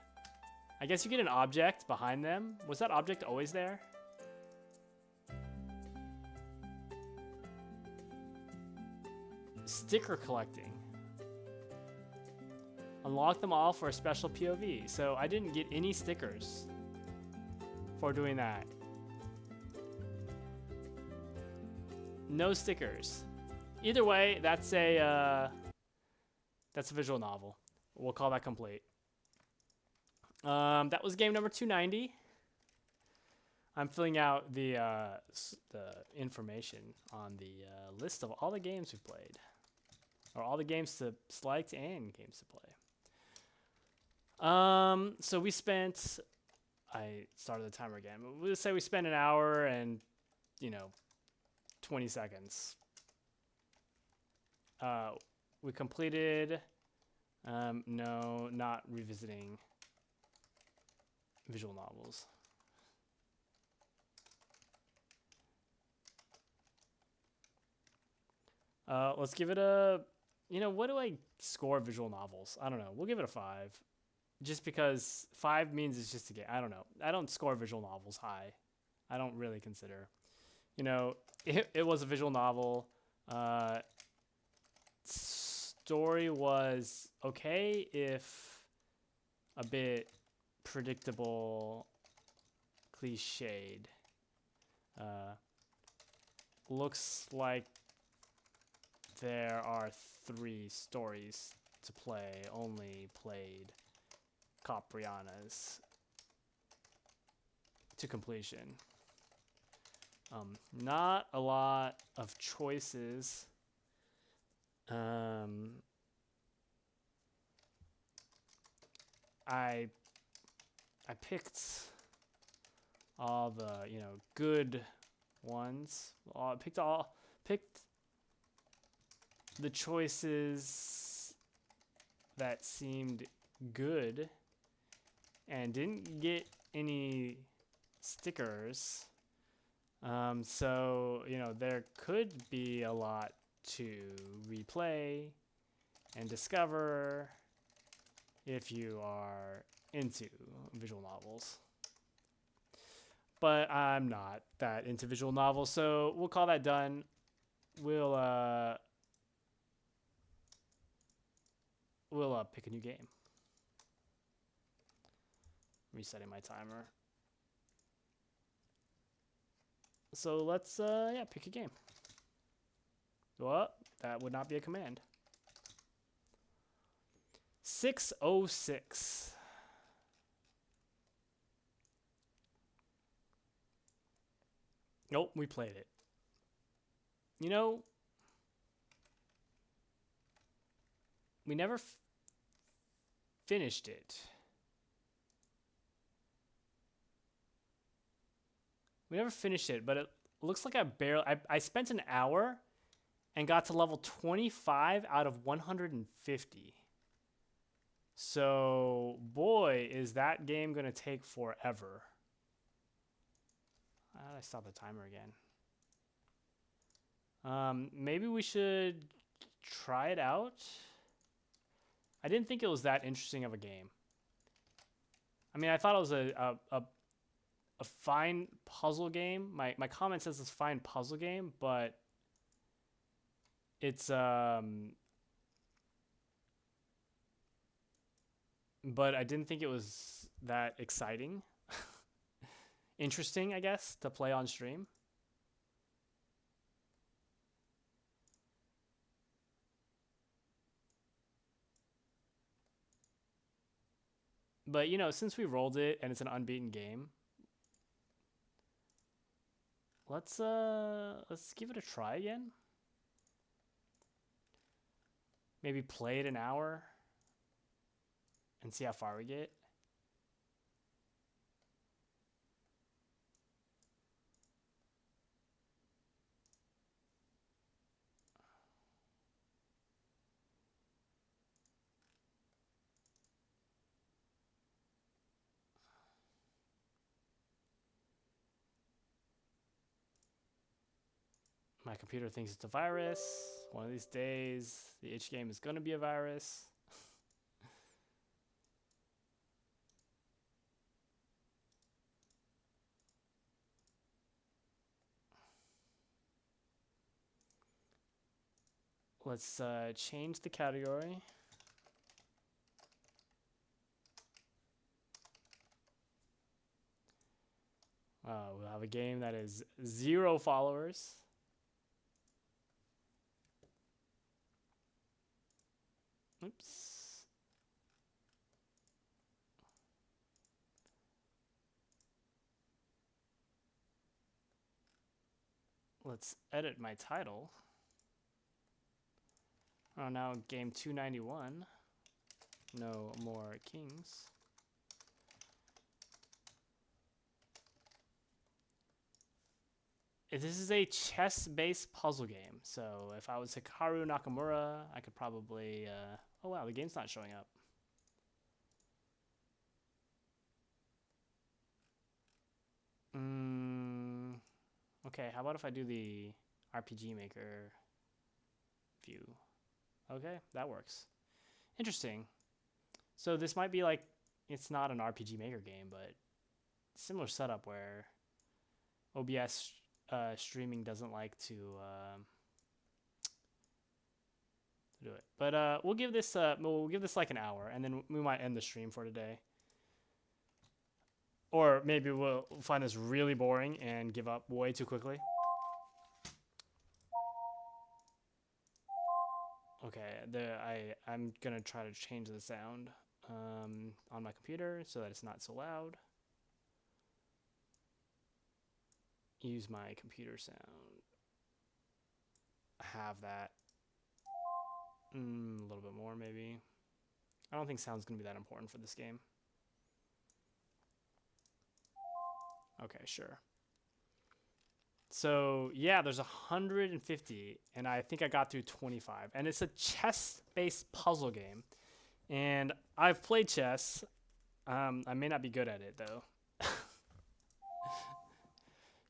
I guess you get an object behind them. Was that object always there? Sticker collecting. Unlock them all for a special POV. So I didn't get any stickers for doing that. No stickers. Either way, that's a visual novel. We'll call that complete. That was game number 290. I'm filling out the information on the list of all the games we've played, or all the games to select and games to play. So we spent. I started the timer again. We'll say we spent an hour and 20 seconds. We completed. No, not revisiting visual novels. Let's give it a, what do I score visual novels? I don't know. We'll give it a 5. Just because 5 means it's just a game. I don't know. I don't score visual novels high. I don't really consider. It was a visual novel. Story was okay, if a bit predictable, cliched. Looks like there are 3 stories to play. Only played Capriana's to completion. Not a lot of choices. I picked all the good ones. Picked the choices that seemed good, and didn't get any stickers. So there could be a lot to replay and discover if you are into visual novels. But I'm not that into visual novels, so we'll call that done. We'll pick a new game. Resetting my timer. So let's pick a game. Well, that would not be a command. 606. Nope, we played it. We never finished it. We never finished it, but it looks like I spent an hour and got to level 25 out of 150. So, boy, is that game going to take forever. I stopped the timer again. Maybe we should try it out. I didn't think it was that interesting of a game. I mean, I thought it was a fine puzzle game. My comment says it's a fine puzzle game, but it's but I didn't think it was that exciting. Interesting, I guess, to play on stream. But, you know, since we rolled it and it's an unbeaten game, let's give it a try again. Maybe play it an hour and see how far we get. My computer thinks it's a virus. One of these days, the itch game is going to be a virus. Let's change the category. We'll have a game that is 0 followers. Oops. Let's edit my title. Oh, now game 291. No more kings. This is a chess-based puzzle game. So if I was Hikaru Nakamura, I could probably... oh, wow, the game's not showing up. Okay, how about if I do the RPG Maker view? Okay, that works. Interesting. So this might be like... It's not an RPG Maker game, but similar setup where OBS... streaming doesn't like to do it, but we'll give this like an hour, and then we might end the stream for today, or maybe we'll find this really boring and give up way too quickly. Okay, I'm gonna try to change the sound on my computer so that it's not so loud. Use my computer sound. Have that. A little bit more, maybe. I don't think sound's going to be that important for this game. Okay, sure. So, yeah, there's 150, and I think I got through 25. And it's a chess-based puzzle game. And I've played chess. I may not be good at it, though.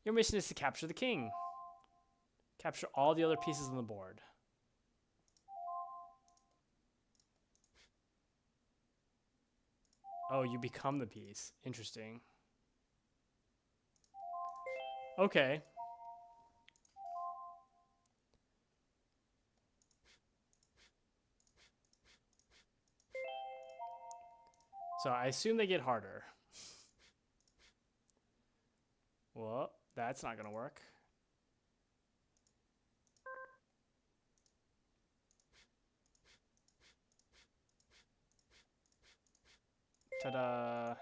Your mission is to capture the king. Capture all the other pieces on the board. Oh, you become the piece. Interesting. Okay. So I assume they get harder. Well, that's not gonna work. Ta-da.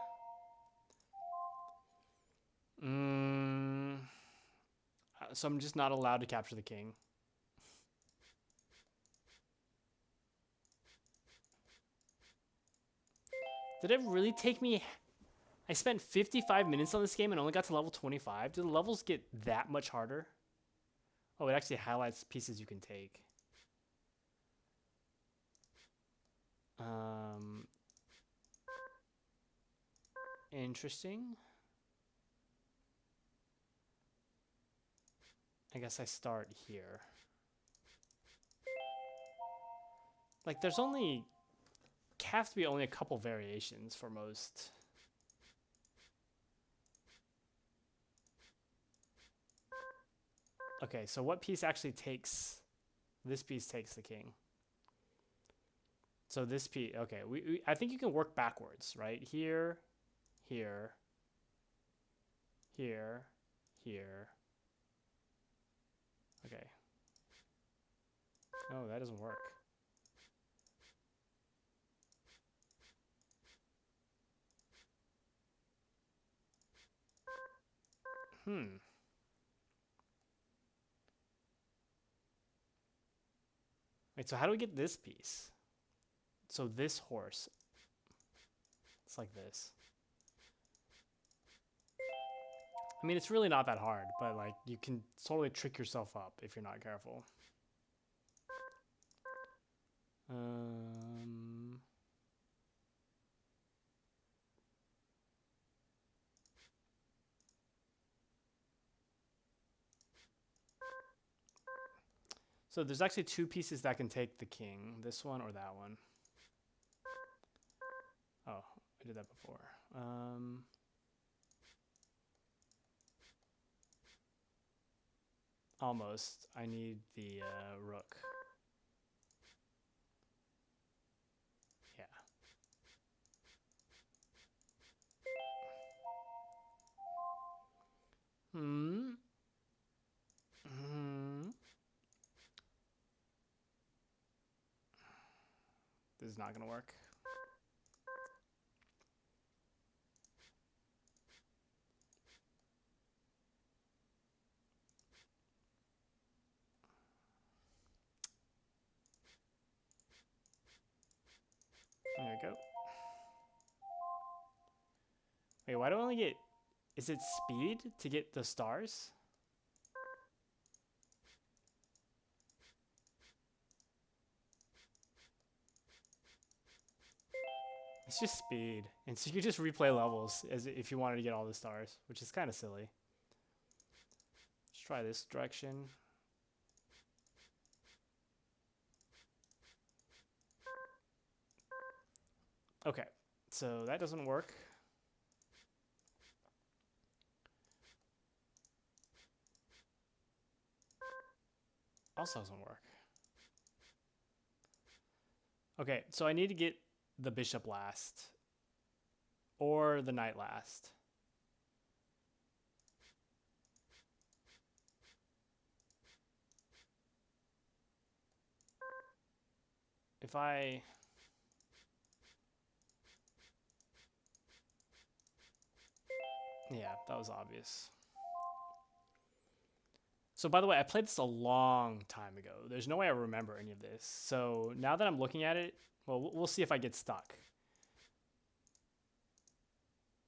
So I'm just not allowed to capture the king. Did it really take me... I spent 55 minutes on this game and only got to level 25. Do the levels get that much harder? Oh, it actually highlights pieces you can take. Interesting. I guess I start here. Like, there's only... have to be only a couple variations for most Okay, so what piece actually takes... This piece takes the king. So this piece... Okay, I think you can work backwards, right? Here, here, here, here. Okay. Oh, that doesn't work. Wait, so how do we get this piece? So this horse, it's like this. I mean, it's really not that hard, but like you can totally trick yourself up if you're not careful. So there's actually two pieces that can take the king, this one or that one. Oh, I did that before. Almost. I need the rook. Yeah. This is not gonna work. There we go. Wait, why do I only get... Is it speed to get the stars? It's just speed. And so you can just replay levels as if you wanted to get all the stars, which is kind of silly. Let's try this direction. Okay, so that doesn't work. Also doesn't work. Okay, so I need to get the bishop last. Or the knight last. If I... Yeah, that was obvious. So by the way, I played this a long time ago. There's no way I remember any of this. So now that I'm looking at it, well, we'll see if I get stuck.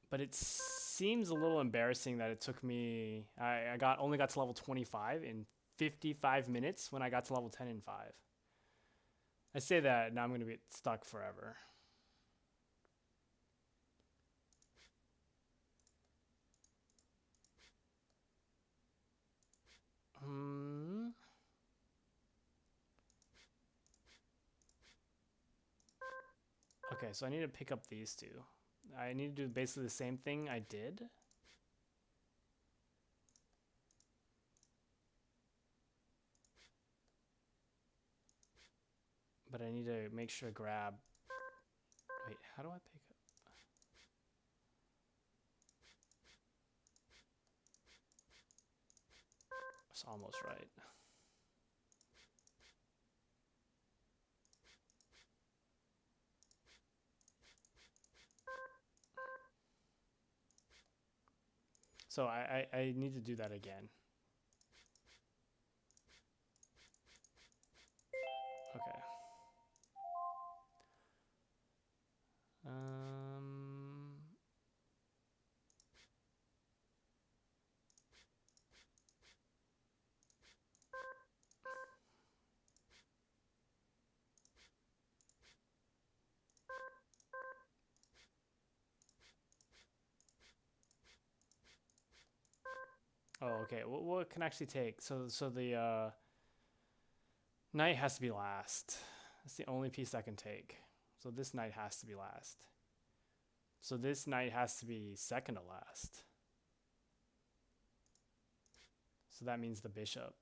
But it seems a little embarrassing that it took me... I only got to level 25 in 55 minutes when I got to level 10 in 5. I say that, now I'm going to be stuck forever. Okay, so I need to pick up these two. I need to do basically the same thing I did. But I need to make sure to grab... Wait, how do I pick up? It's almost right. So I need to do that again. Okay. Oh, okay. What can actually take? So the knight has to be last. That's the only piece I can take. So this knight has to be last. So this knight has to be second to last. So that means the bishop.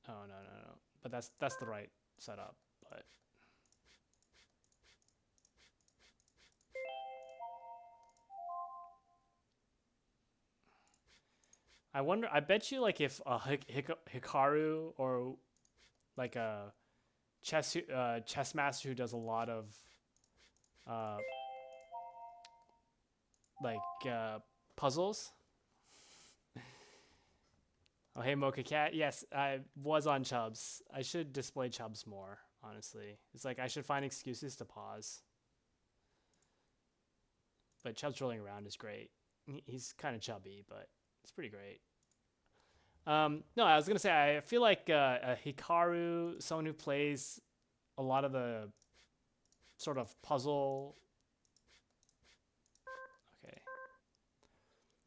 Oh, no, no, no. But that's the right setup, but... I wonder, I bet you like if Hikaru or like a chess master who does a lot of uh, like puzzles. Oh, hey, Mocha Cat. Yes, I was on Chubbs. I should display Chubbs more, honestly. It's like I should find excuses to pause. But Chubbs rolling around is great. He's kind of chubby, but it's pretty great. No, I was going to say, I feel like a Hikaru, someone who plays a lot of the sort of puzzle. Okay.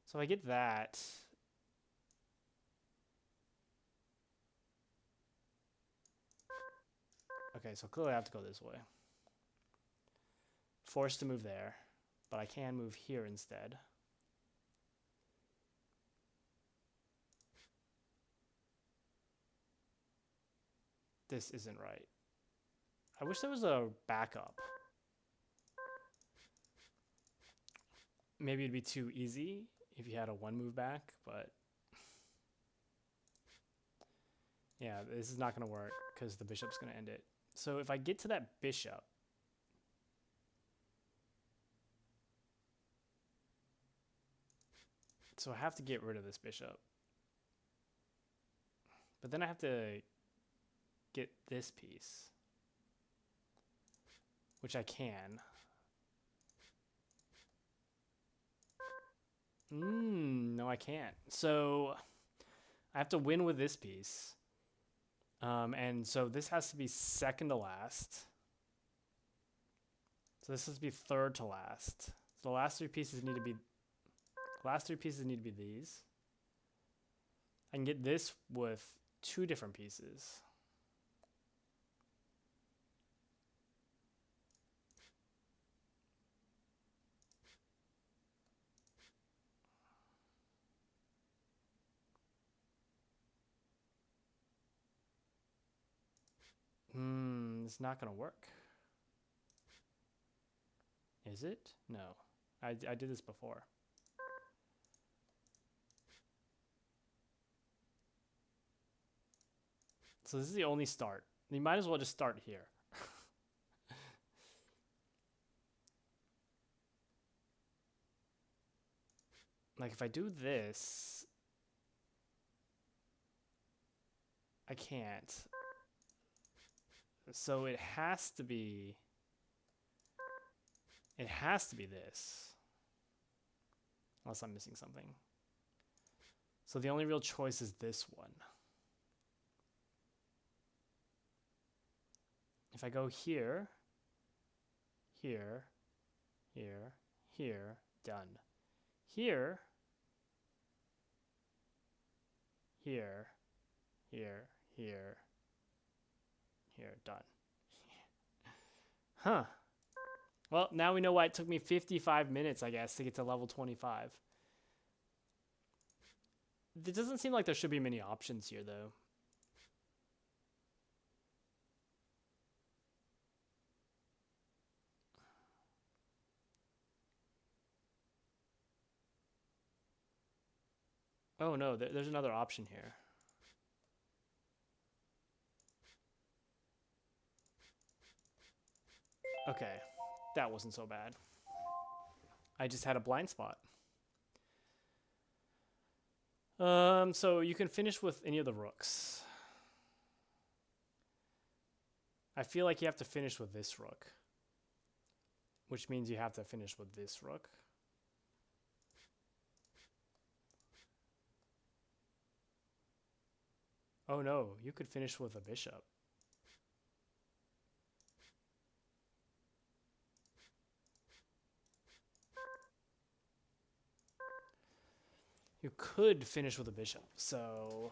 So I get that. Okay, so clearly I have to go this way. Forced to move there, but I can move here instead. This isn't right. I wish there was a backup. Maybe it'd be too easy if you had a one move back, but yeah, this is not going to work because the bishop's going to end it. So if I get to that bishop, so I have to get rid of this bishop. But then I have to get this piece, which I can. No, I can't. So I have to win with this piece. And so this has to be second to last. So this has to be third to last. So the last three pieces need to be these. I can get this with two different pieces. It's not gonna work. Is it? No. I did this before. So this is the only start. You might as well just start here. Like if I do this, I can't. So it has to be this. Unless I'm missing something. So the only real choice is this one. If I go here, here, here, here, done. Here, here, here, here, here, done. Huh. Well, now we know why it took me 55 minutes, I guess, to get to level 25. It doesn't seem like there should be many options here, though. Oh no, there's another option here. Okay, that wasn't so bad. I just had a blind spot. So you can finish with any of the rooks. I feel like you have to finish with this rook, which means you have to finish with this rook. Oh no, you could finish with a bishop. You could finish with a bishop, so...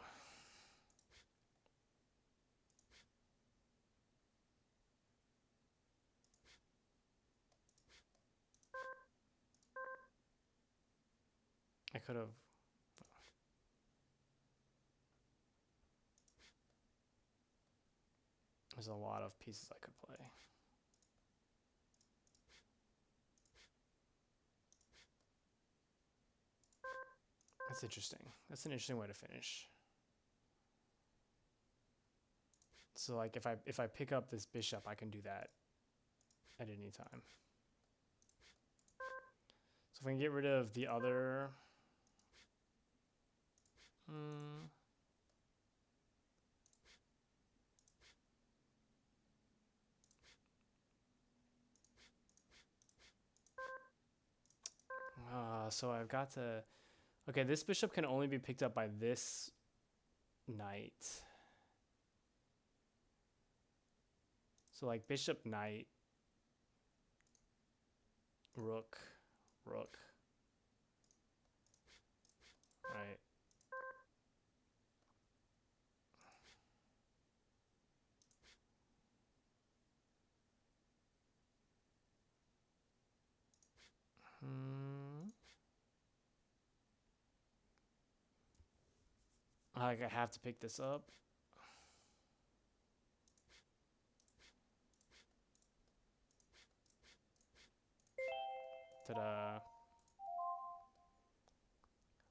I could have There's a lot of pieces I could play. That's interesting. That's an interesting way to finish. So like if I pick up this bishop, I can do that at any time. So if I can get rid of the other so I've got to... Okay, this bishop can only be picked up by this knight. So like bishop, knight, rook, rook. Right. Like I have to pick this up. Ta-da.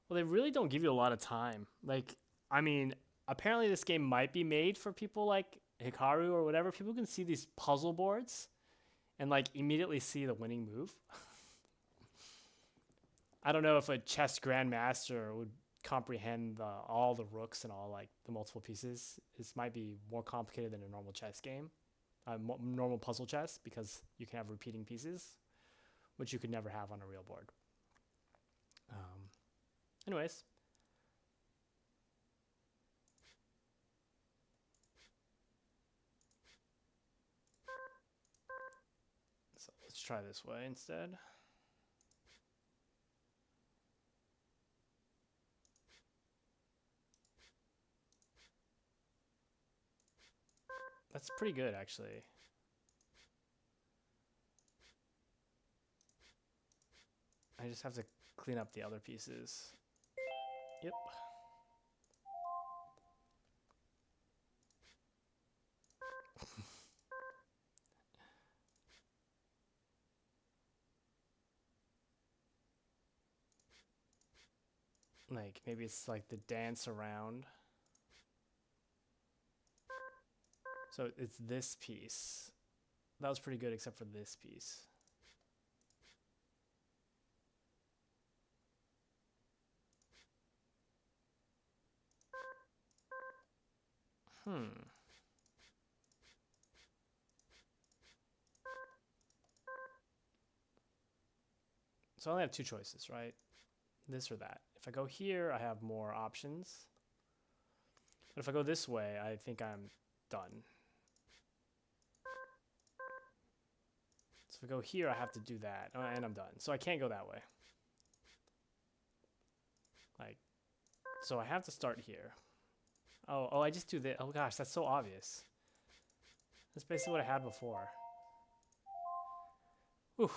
Well, they really don't give you a lot of time. Like, I mean, apparently this game might be made for people like Hikaru or whatever. People can see these puzzle boards and like immediately see the winning move. I don't know if a chess grandmaster would comprehend all the rooks and all like the multiple pieces. This might be more complicated than a normal chess game, normal puzzle chess, because you can have repeating pieces, which you could never have on a real board. Anyways. So let's try this way instead. That's pretty good, actually. I just have to clean up the other pieces. Yep. Like, maybe it's like the dance around. So it's this piece. That was pretty good except for this piece. So I only have two choices, right? This or that. If I go here, I have more options. But if I go this way, I think I'm done. So if I go here, I have to do that, and I'm done. So I can't go that way. Like, so I have to start here. Oh, I just do this. Oh gosh, that's so obvious. That's basically what I had before. Ooh.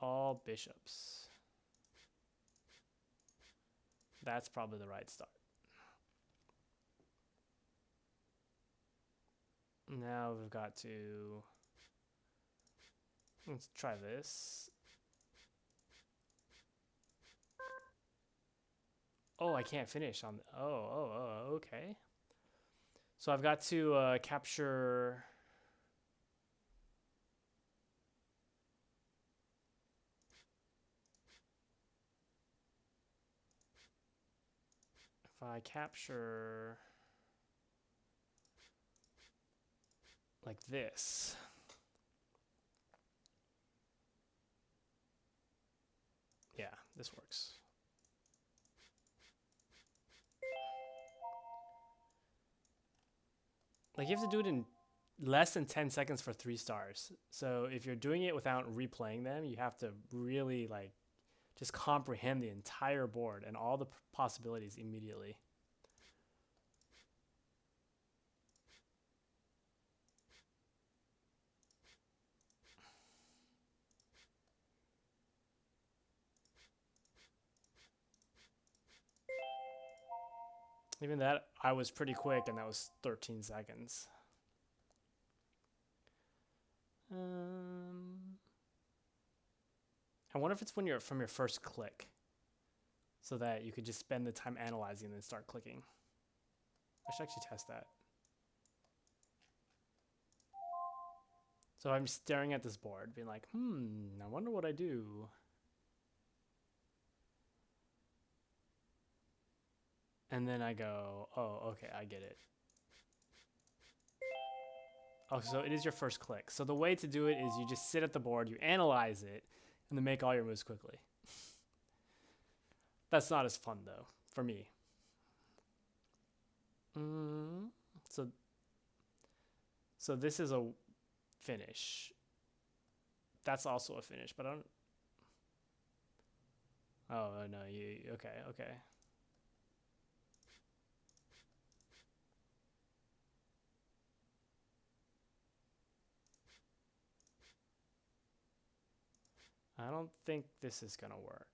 All bishops. That's probably the right start. Now we've got to... Let's try this. Oh, I can't finish on... Oh, okay. So I've got to capture... If I capture... like this... Yeah, this works. Like, you have to do it in less than 10 seconds for 3 stars. So if you're doing it without replaying them, you have to really, like, just comprehend the entire board and all the possibilities immediately. Even that, I was pretty quick, and that was 13 seconds. I wonder if it's when you're from your first click, so that you could just spend the time analyzing and then start clicking. I should actually test that. So I'm staring at this board, being like, I wonder what I do. And then I go, oh, okay, I get it. Oh, so it is your first click. So the way to do it is you just sit at the board, you analyze it, and then make all your moves quickly. That's not as fun, though, for me. So this is a finish. That's also a finish, but I don't... Oh, no, okay. I don't think this is gonna work.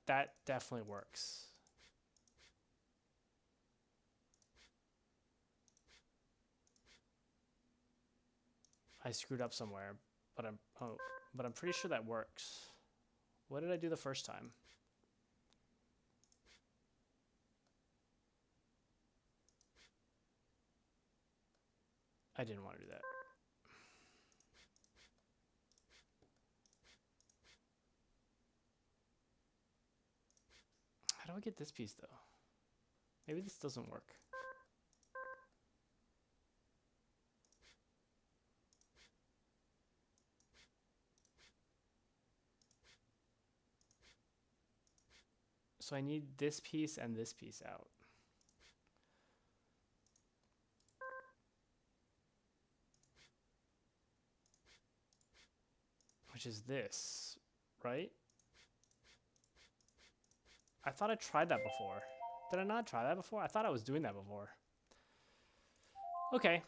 That definitely works. I screwed up somewhere, but I'm pretty sure that works. What did I do the first time? I didn't want to do that. How do I get this piece, though? Maybe this doesn't work. So I need this piece and this piece out. Which is this, right? I thought I tried that before. Did I not try that before? I thought I was doing that before. Okay.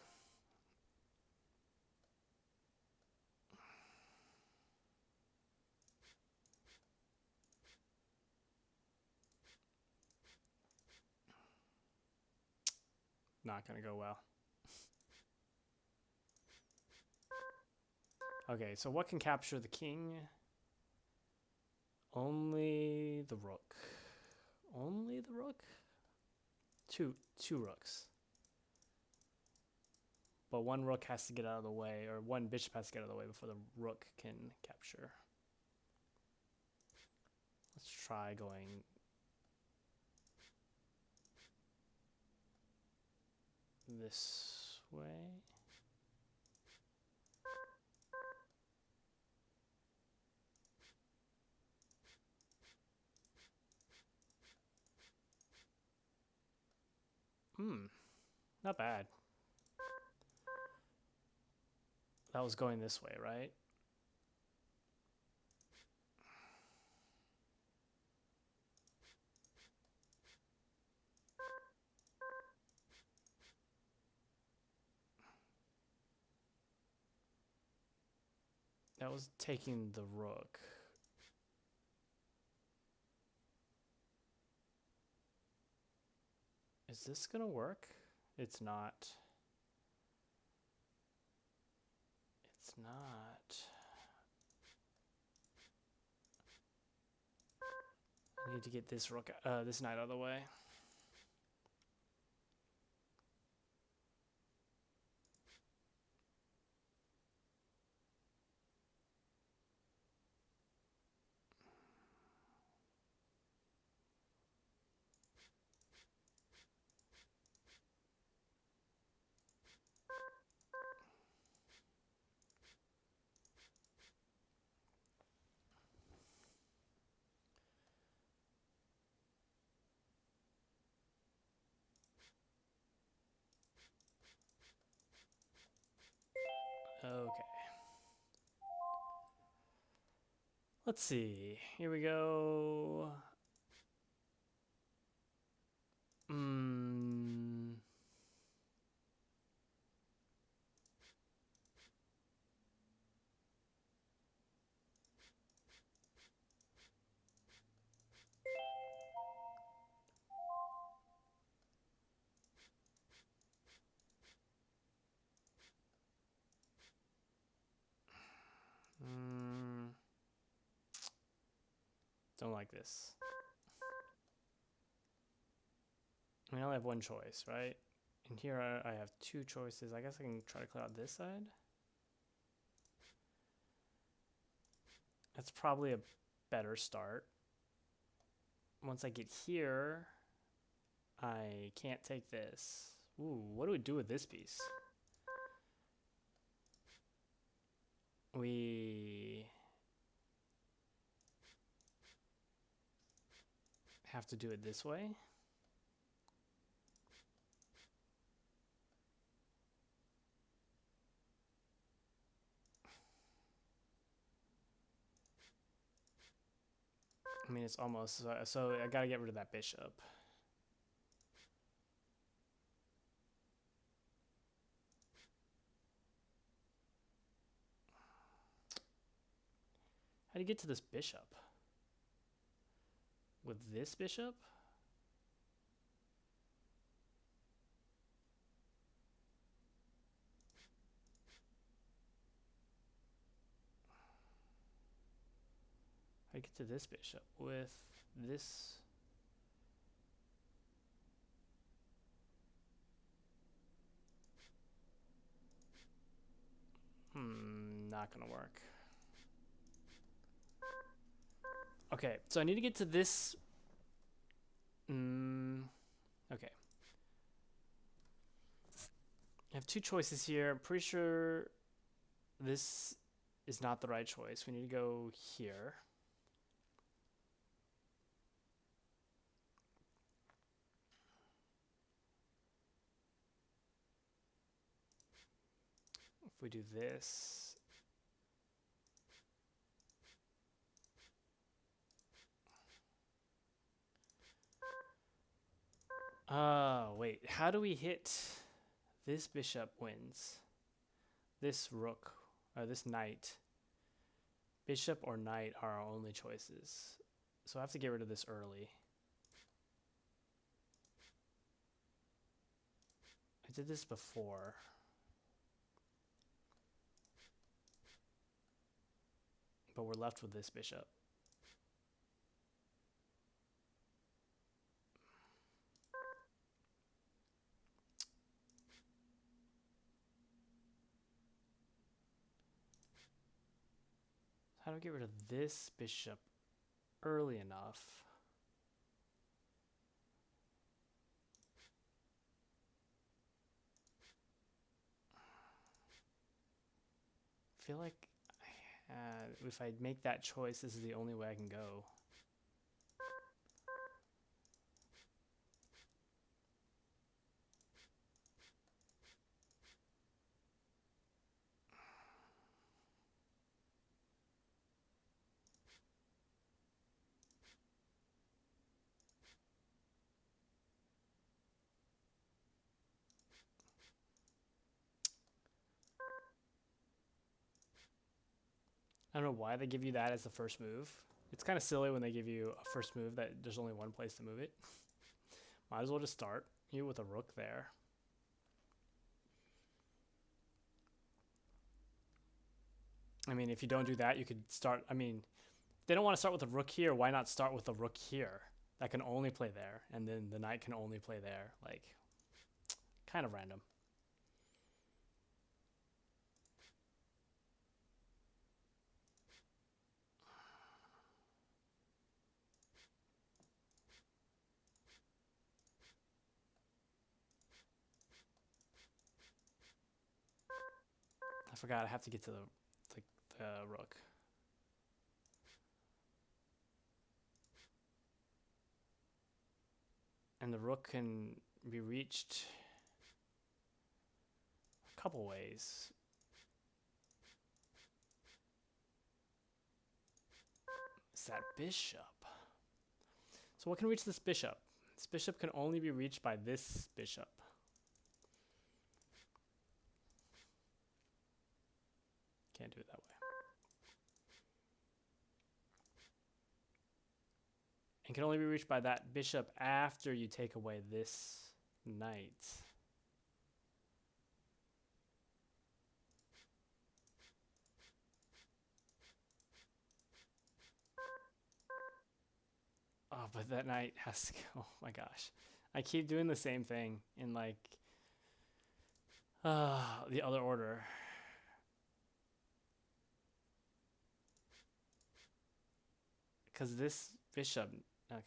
Not gonna go well. Okay, so what can capture the king? Only the rook. Only the rook? Two rooks. But one rook has to get out of the way, or one bishop has to get out of the way before the rook can capture. Let's try going this way. Not bad. That was going this way, right? That was taking the rook. Is this gonna work? It's not. It's not. I need to get this rook, this knight out of the way. Okay. Let's see. Here we go. Mm. Mm. Don't like this. I mean, I only have one choice, right? And here I have two choices. I guess I can try to clear out this side. That's probably a better start. Once I get here, I can't take this. Ooh, what do we do with this piece? We have to do it this way. I mean, it's almost, so I gotta get rid of that bishop. How do you get to this bishop? With this bishop? How do you get to this bishop? With this? Not gonna work. Okay, so I need to get to this. Okay. I have two choices here. I'm pretty sure this is not the right choice. We need to go here. If we do this, wait, how do we hit this bishop wins? This rook, or this knight. Bishop or knight are our only choices. So I have to get rid of this early. I did this before. But we're left with this bishop. How do we get rid of this bishop early enough? I feel like if I make that choice, this is the only way I can go. I don't know why they give you that as the first move. It's kind of silly when they give you a first move that there's only one place to move it. Might as well just start you with a rook there. I mean, if you don't do that, you could start, I mean, if they don't want to start with a rook here, why not start with a rook here? That can only play there, and then the knight can only play there. Like, kind of random. I forgot I have to get to the rook. And the rook can be reached a couple ways. It's that bishop. So what can reach this bishop? This bishop can only be reached by this bishop. Can't do it that way. And can only be reached by that bishop after you take away this knight. Oh, but that knight has to go. Oh my gosh. I keep doing the same thing in like the other order. Because this bishop, okay.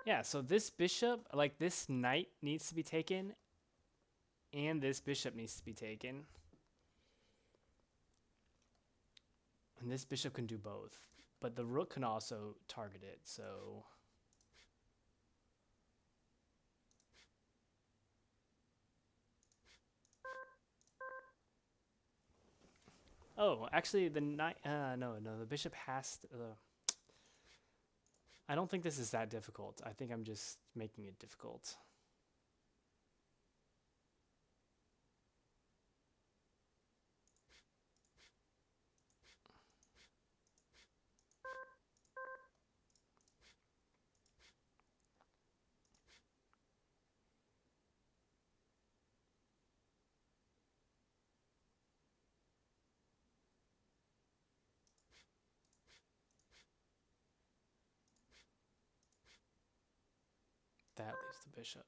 Yeah, so this bishop, like this knight needs to be taken, and this bishop needs to be taken. And this bishop can do both, but the rook can also target it, so... Oh, actually, the knight... no, the bishop has to... I don't think this is that difficult. I think I'm just making it difficult. That leaves the bishop.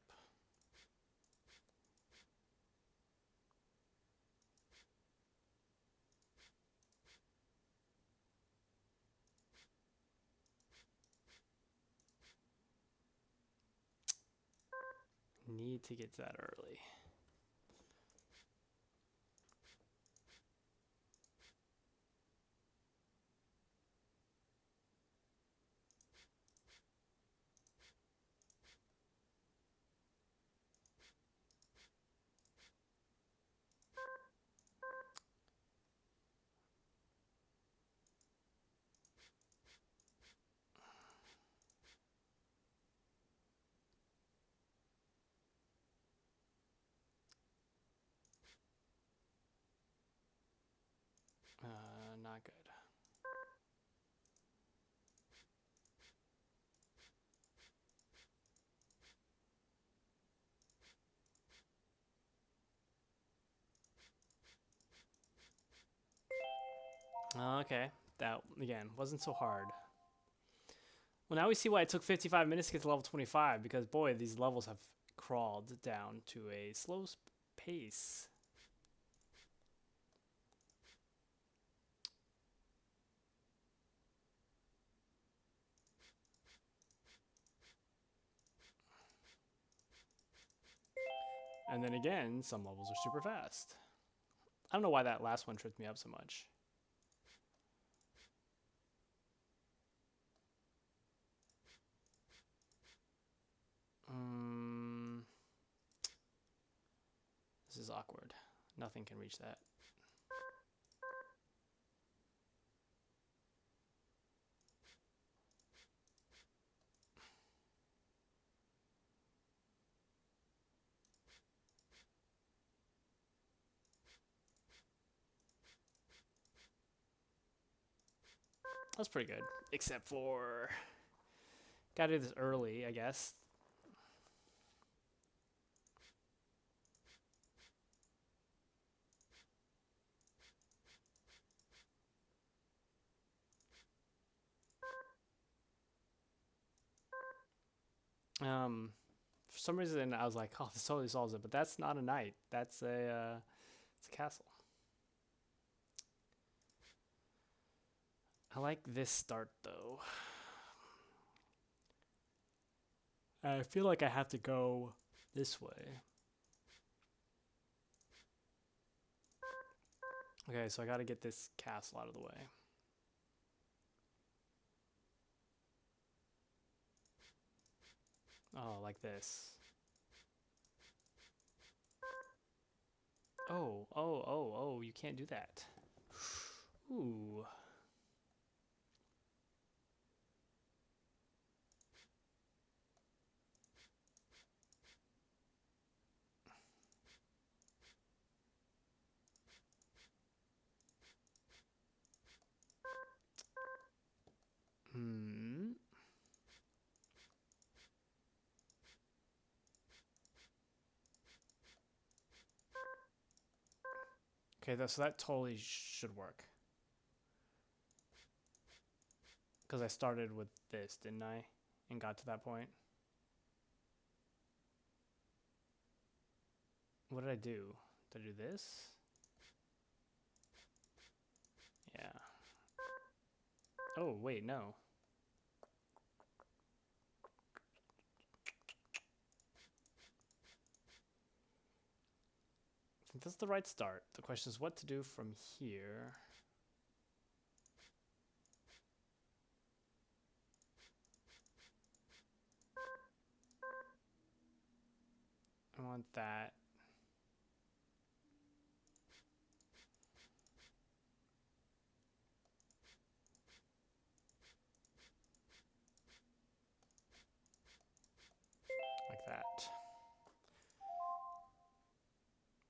Need to get to that early. Not good. Okay, that, again, wasn't so hard. Well, now we see why it took 55 minutes to get to level 25, because, boy, these levels have crawled down to a slow pace. And then again, some levels are super fast. I don't know why that last one tripped me up so much. This is awkward. Nothing can reach that. That's pretty good, except for gotta do this early, I guess. For some reason I was like, oh, this totally solves it, but that's not a knight. That's a it's a castle. I like this start though. I feel like I have to go this way. Okay, so I gotta get this castle out of the way. Oh, like this. Oh, you can't do that. Ooh. Hmm. Okay, so that totally should work. Because I started with this, didn't I? And got to that point. What did I do? Did I do this? Yeah. Oh, wait, no. I think that's the right start. The question is what to do from here. I want that. Like that.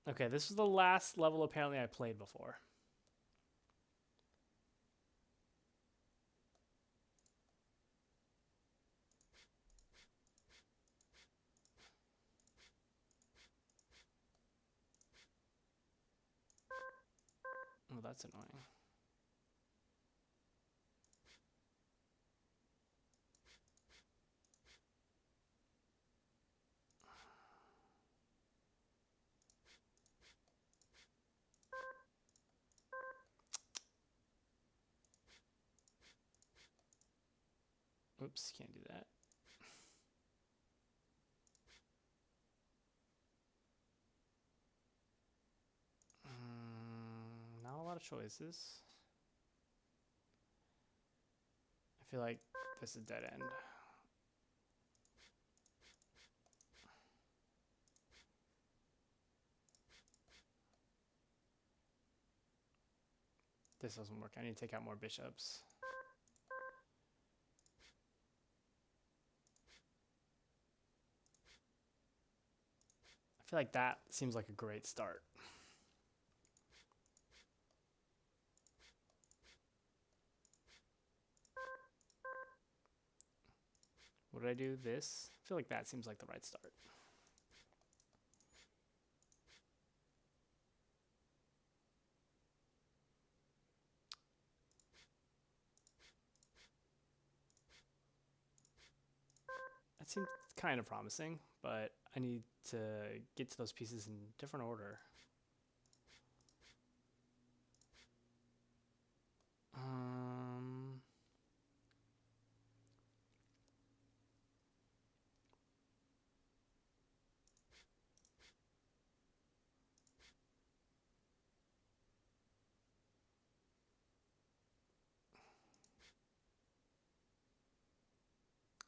Okay, this is the last level apparently I played before. Oh, that's annoying. Oops, can't do that. Not a lot of choices. I feel like this is a dead end. This doesn't work. I need to take out more bishops. I feel like that seems like a great start. What did I do? This? I feel like that seems like the right start. That seems kind of promising, but I need to get to those pieces in different order.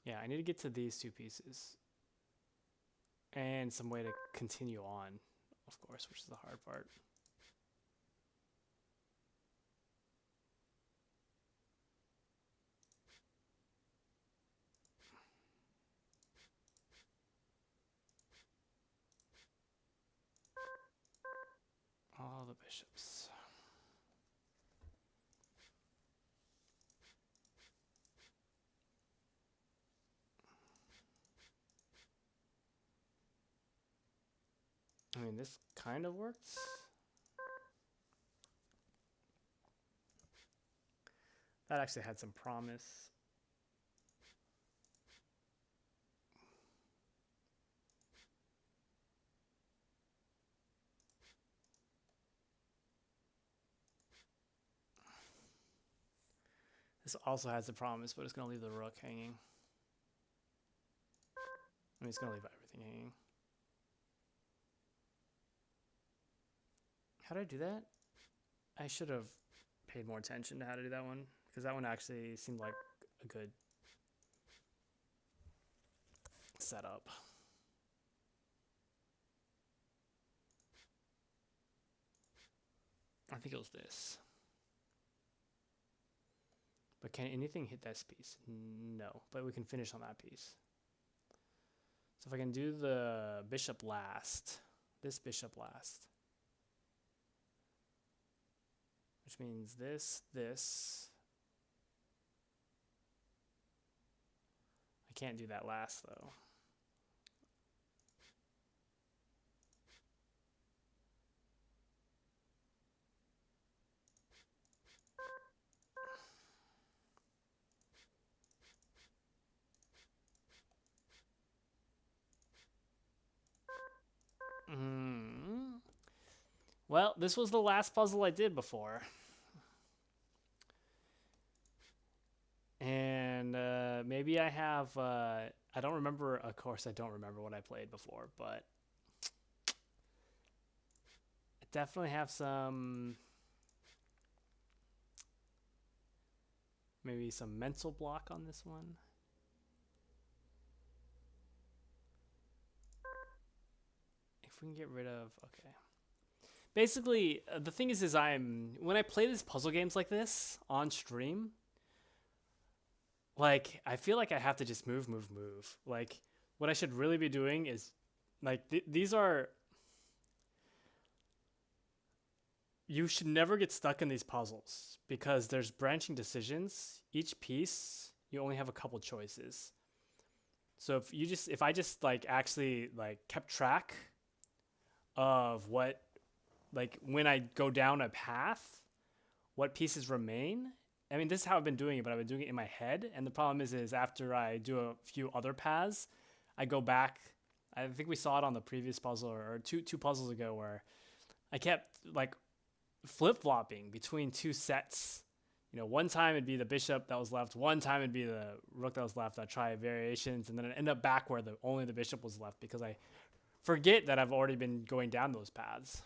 Yeah, I need to get to these two pieces. And some way to continue on, of course, which is the hard part. All the bishops. I mean, this kind of works. That actually had some promise. This also has a promise, but it's going to leave the rook hanging. I mean, it's going to leave everything hanging. How did I do that? I should have paid more attention to how to do that one, because that one actually seemed like a good setup. I think it was this. But can anything hit this piece? No, but we can finish on that piece. So if I can do the bishop last, this bishop last, which means this. I can't do that last though. Well, this was the last puzzle I did before. And maybe I have, I don't remember, of course I don't remember what I played before, but I definitely have some, maybe some mental block on this one. If we can get rid of, okay. Basically, the thing is when I play these puzzle games like this on stream, like, I feel like I have to just move. Like, what I should really be doing is, like, these are, you should never get stuck in these puzzles because there's branching decisions. Each piece, you only have a couple choices. So if I just like actually like kept track of what, like when I go down a path, what pieces remain. I mean, this is how I've been doing it, but I've been doing it in my head. And the problem is after I do a few other paths, I go back. I think we saw it on the previous puzzle or two puzzles ago where I kept like flip-flopping between two sets. You know, one time it'd be the bishop that was left, one time it'd be the rook that was left. I'd try variations, and then I'd end up back where only the bishop was left because I forget that I've already been going down those paths.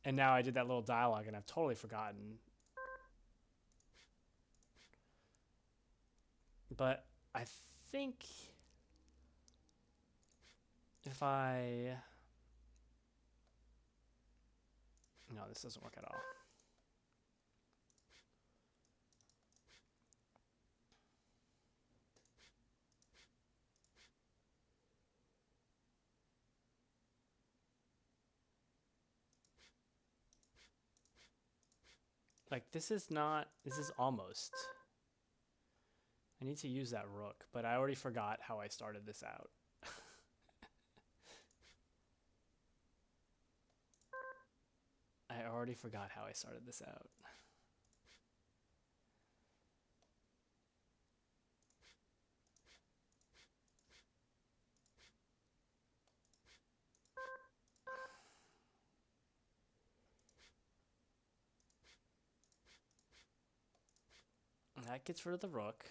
And now I did that little dialogue and I've totally forgotten. But I think if I... No, this doesn't work at all. Like, this is almost. I need to use that rook, but I already forgot how I started this out. I already forgot how I started this out. That gets rid of the rook.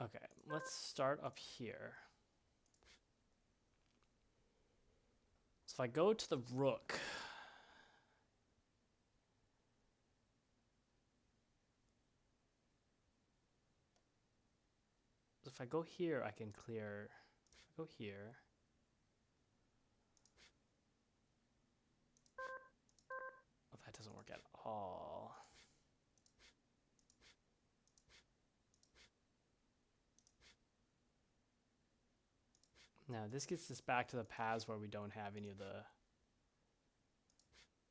Okay, let's start up here. So if I go to the rook, if I go here, I can clear, go here. Oh, that doesn't work at all. Now this gets us back to the paths where we don't have any of the...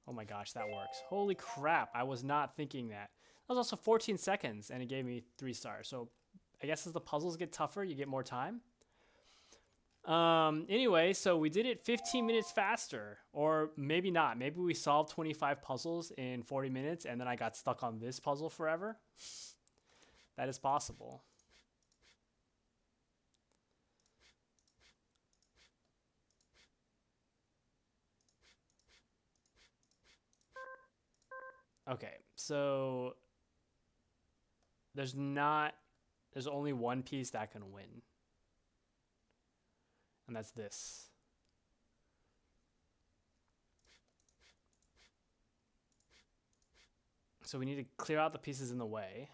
Oh my gosh, that works. Holy crap, I was not thinking that. That was also 14 seconds and it gave me 3 stars. So I guess as the puzzles get tougher, you get more time. Anyway, so we did it 15 minutes faster, or maybe not. Maybe we solved 25 puzzles in 40 minutes and then I got stuck on this puzzle forever. That is possible. Okay, so there's only one piece that can win. And that's this. So we need to clear out the pieces in the way.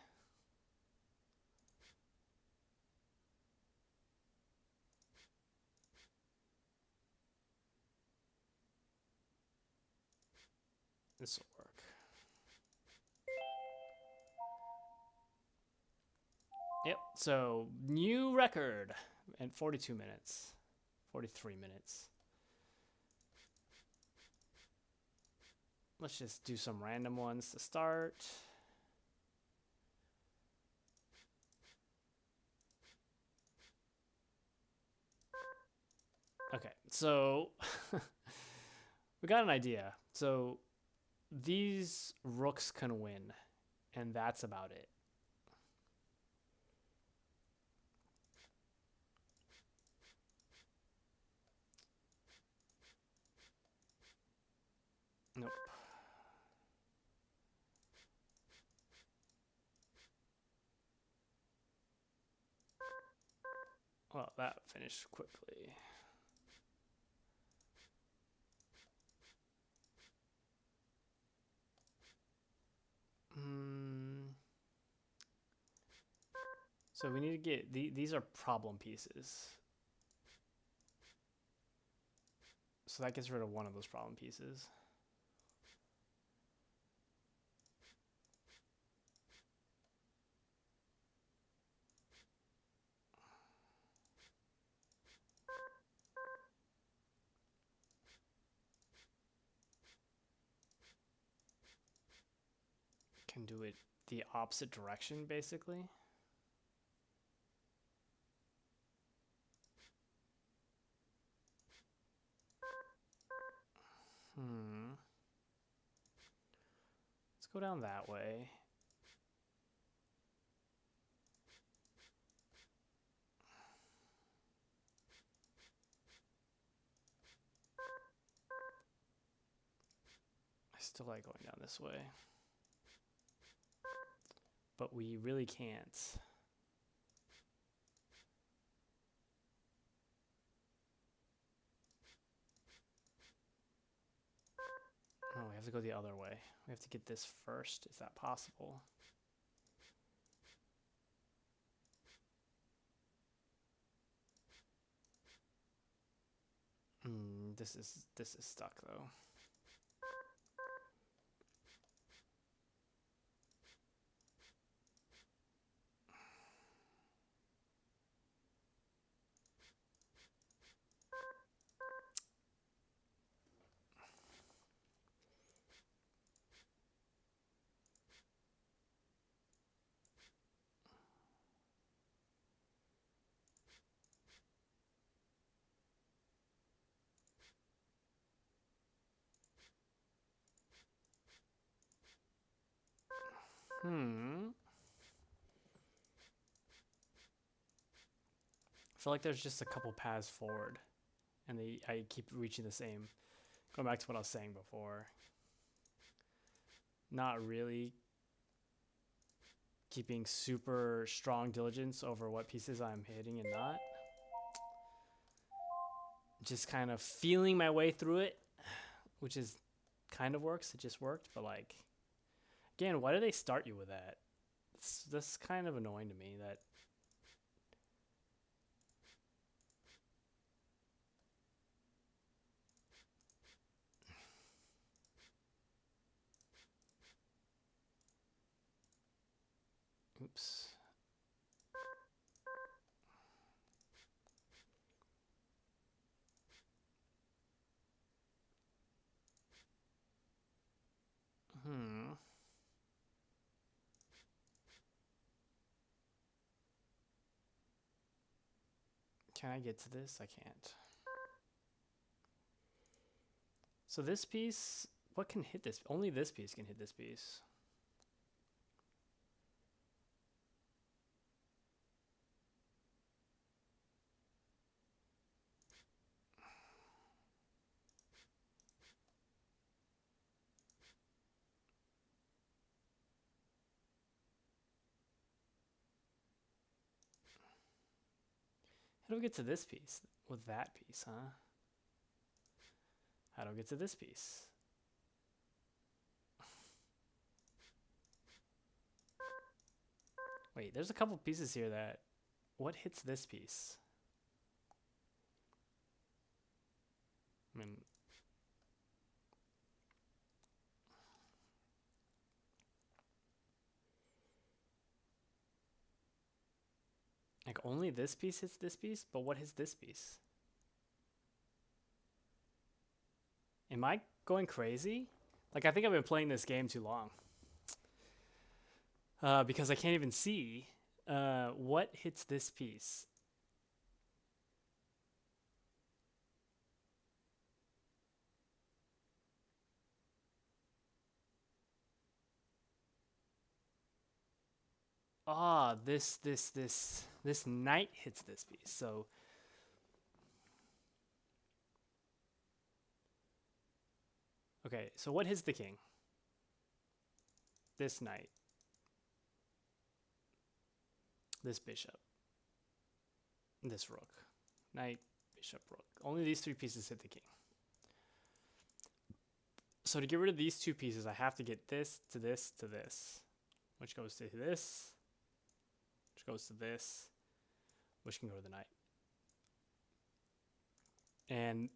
Yep, so new record at 42 minutes. 43 minutes. Let's just do some random ones to start. Okay, so we got an idea. So these rooks can win, and that's about it. Nope. Well, that finished quickly. So we need to get these are problem pieces. So that gets rid of one of those problem pieces. Can do it the opposite direction, basically. Let's go down that way. I still like going down this way. But we really can't. Oh, we have to go the other way. We have to get this first. Is that possible? This is stuck though. I feel like there's just a couple paths forward, and I keep reaching the same. Going back to what I was saying before. Not really keeping super strong diligence over what pieces I'm hitting and not. Just kind of feeling my way through it, which is kind of works. It just worked, but like, again, why do they start you with that? That's kind of annoying to me. That oops. Can I get to this? I can't. So this piece, what can hit this? Only this piece can hit this piece. How do we get to this piece with that piece, huh? How do we get to this piece? Wait, there's a couple pieces here that... What hits this piece? I mean... Like, only this piece hits this piece? But what hits this piece? Am I going crazy? Like, I think I've been playing this game too long. Because I can't even see what hits this piece. Ah, this knight hits this piece. So okay, so what hits the king? This knight. This bishop. This rook. Knight, bishop, rook. Only these three pieces hit the king. So to get rid of these two pieces, I have to get this to this to this, which goes to this, which goes to this, which can go to the knight. And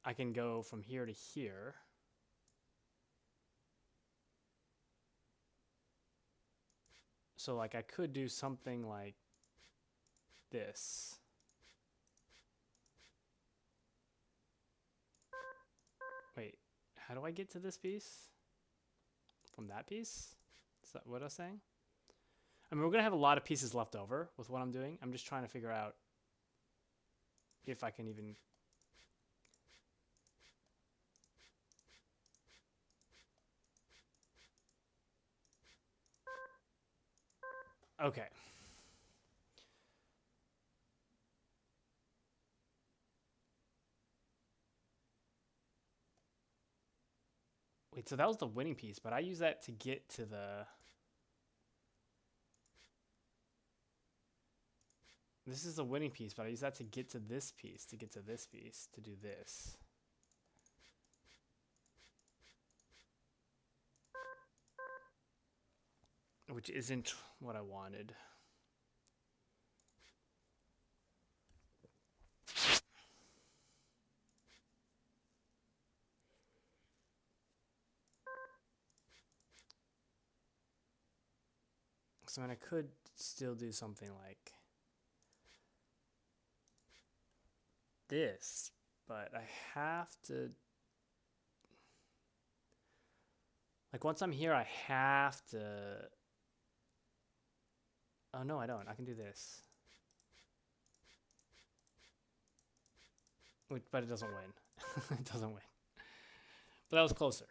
I can go from here to here. So like I could do something like this. Wait, how do I get to this piece? From that piece? Is that what I was saying? I mean, we're going to have a lot of pieces left over with what I'm doing. I'm just trying to figure out if I can even... Okay. Wait, so that was the winning piece, but I use that to get to the... This is the winning piece, but I use that to get to this piece, to get to this piece, to do this. Which isn't what I wanted. So I mean, I could still do something like this, but I have to... Like, once I'm here, I have to... Oh, no, I don't. I can do this. But it doesn't win. It doesn't win. But that was closer.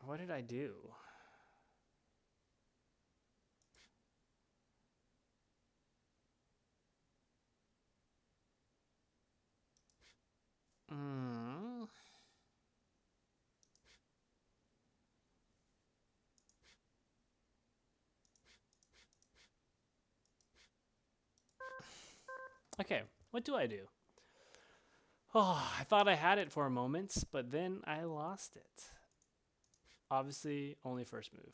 What did I do? Okay, what do I do? Oh, I thought I had it for a moment, but then I lost it. Obviously, only first move.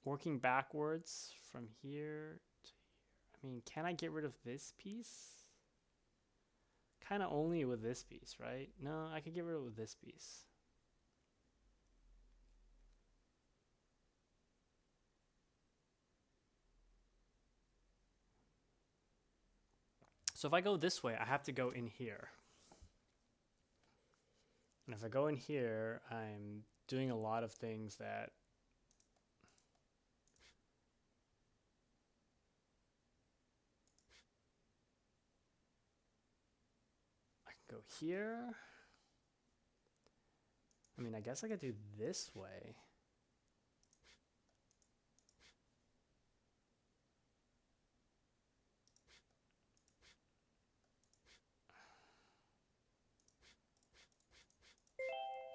Working backwards from here to here. I mean, can I get rid of this piece? Kind of only with this piece, right? No, I could get rid of this piece. So if I go this way, I have to go in here. And if I go in here, I'm doing a lot of things that I can go here. I mean, I guess I could do this way.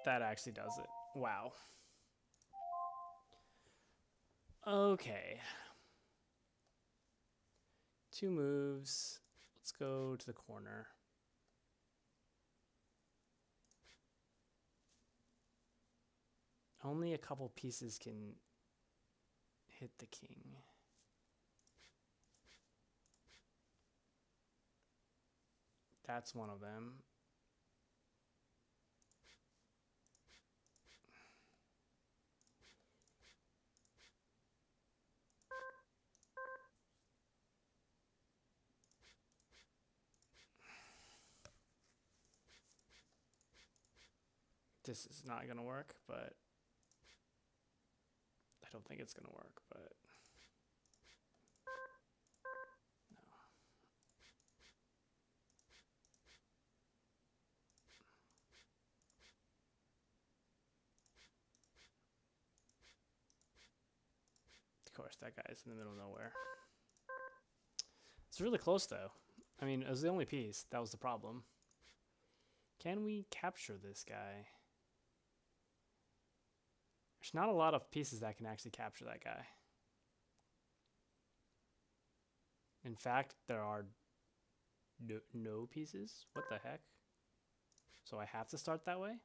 That actually does it. Wow. Okay. 2 moves. Let's go to the corner. Only a couple pieces can hit the king. That's one of them. This is not gonna work, but I don't think it's gonna work, but no. Of course, that guy's in the middle of nowhere. It's really close though. I mean, it was the only piece. That was the problem. Can we capture this guy? There's not a lot of pieces that can actually capture that guy. In fact, there are no pieces. What the heck? So I have to start that way?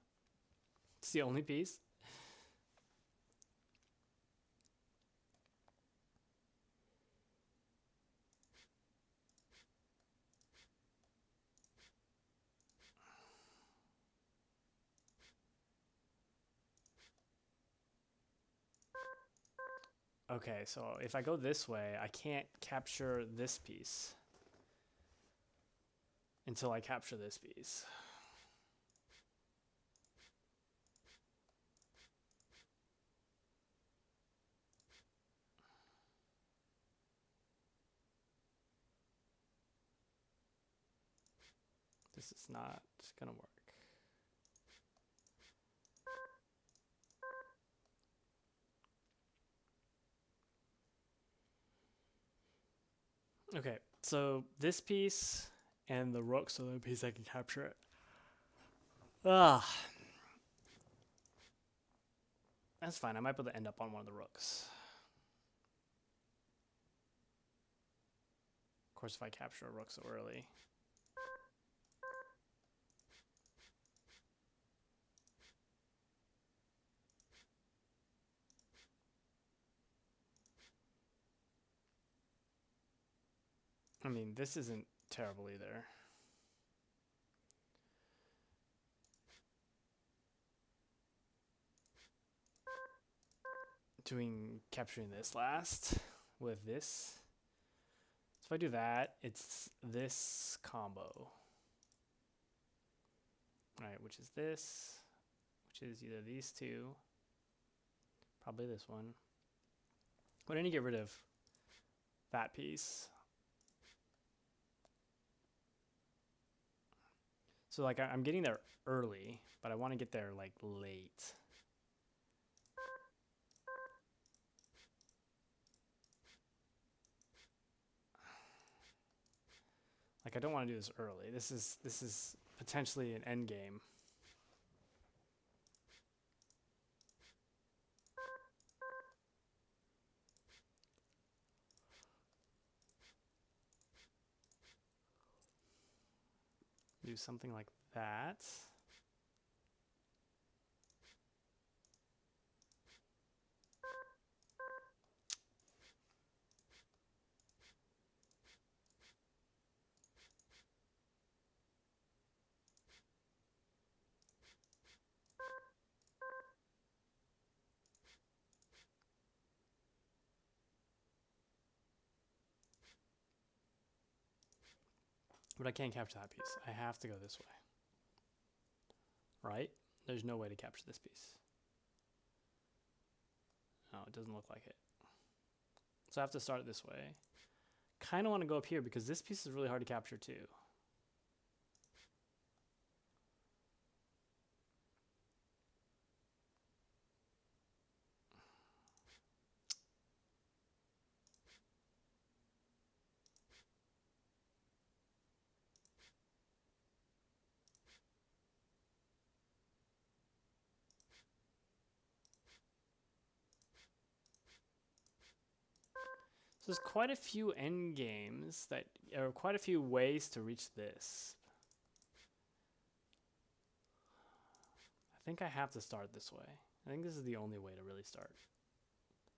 It's the only piece? Okay, so if I go this way, I can't capture this piece until I capture this piece. This is not gonna work. Okay, so this piece and the rook's the only piece I can capture it. Ah, that's fine. I might be able to end up on one of the rooks. Of course, if I capture a rook so early. I mean, this isn't terrible either. Capturing this last with this. So if I do that, it's this combo. Alright, which is this, which is either these two, probably this one. But I need to get rid of that piece. So like I'm getting there early, but I want to get there like late. Like I don't want to do this early. This is potentially an end game. Do something like that. But I can't capture that piece. I have to go this way. Right? There's no way to capture this piece. No, it doesn't look like it. So I have to start it this way. Kind of want to go up here because this piece is really hard to capture too. So there's quite a few end games that are quite a few ways to reach this. I think I have to start this way. I think this is the only way to really start.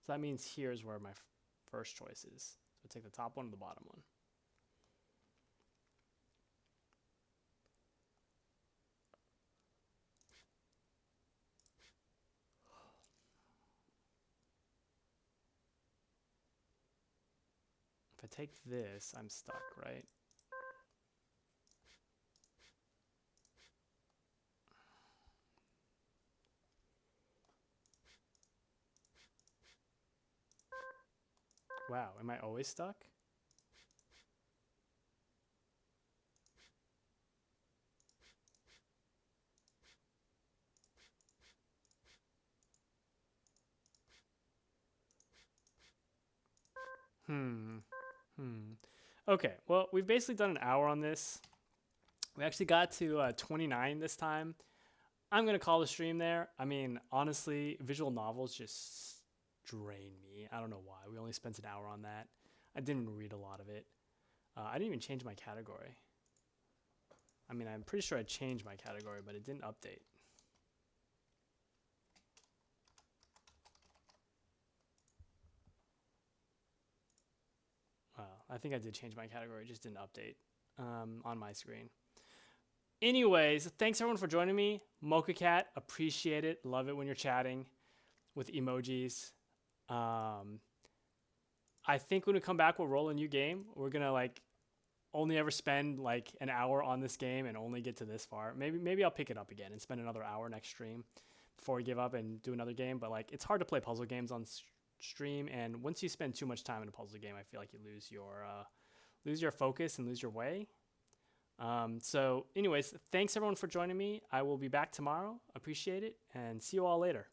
So that means here's where my first choice is. So take the top one or the bottom one. I take this, I'm stuck, right? Wow, am I always stuck? Okay, well, we've basically done an hour on this. We actually got to 29 this time. I'm going to call the stream there. I mean, honestly, visual novels just drain me. I don't know why. We only spent an hour on that. I didn't read a lot of it. I didn't even change my category. I mean, I'm pretty sure I changed my category, but it didn't update. I think I did change my category. It just didn't update on my screen. Anyways, thanks everyone for joining me. Mocha Cat, appreciate it. Love it when you're chatting with emojis. I think when we come back, we'll roll a new game. We're gonna like only ever spend like an hour on this game and only get to this far. Maybe I'll pick it up again and spend another hour next stream before we give up and do another game. But like, it's hard to play puzzle games on stream, and once you spend too much time in a puzzle game, I feel like you lose your focus and lose your way. So anyways, thanks everyone for joining me. I will be back tomorrow. Appreciate it, and see you all later.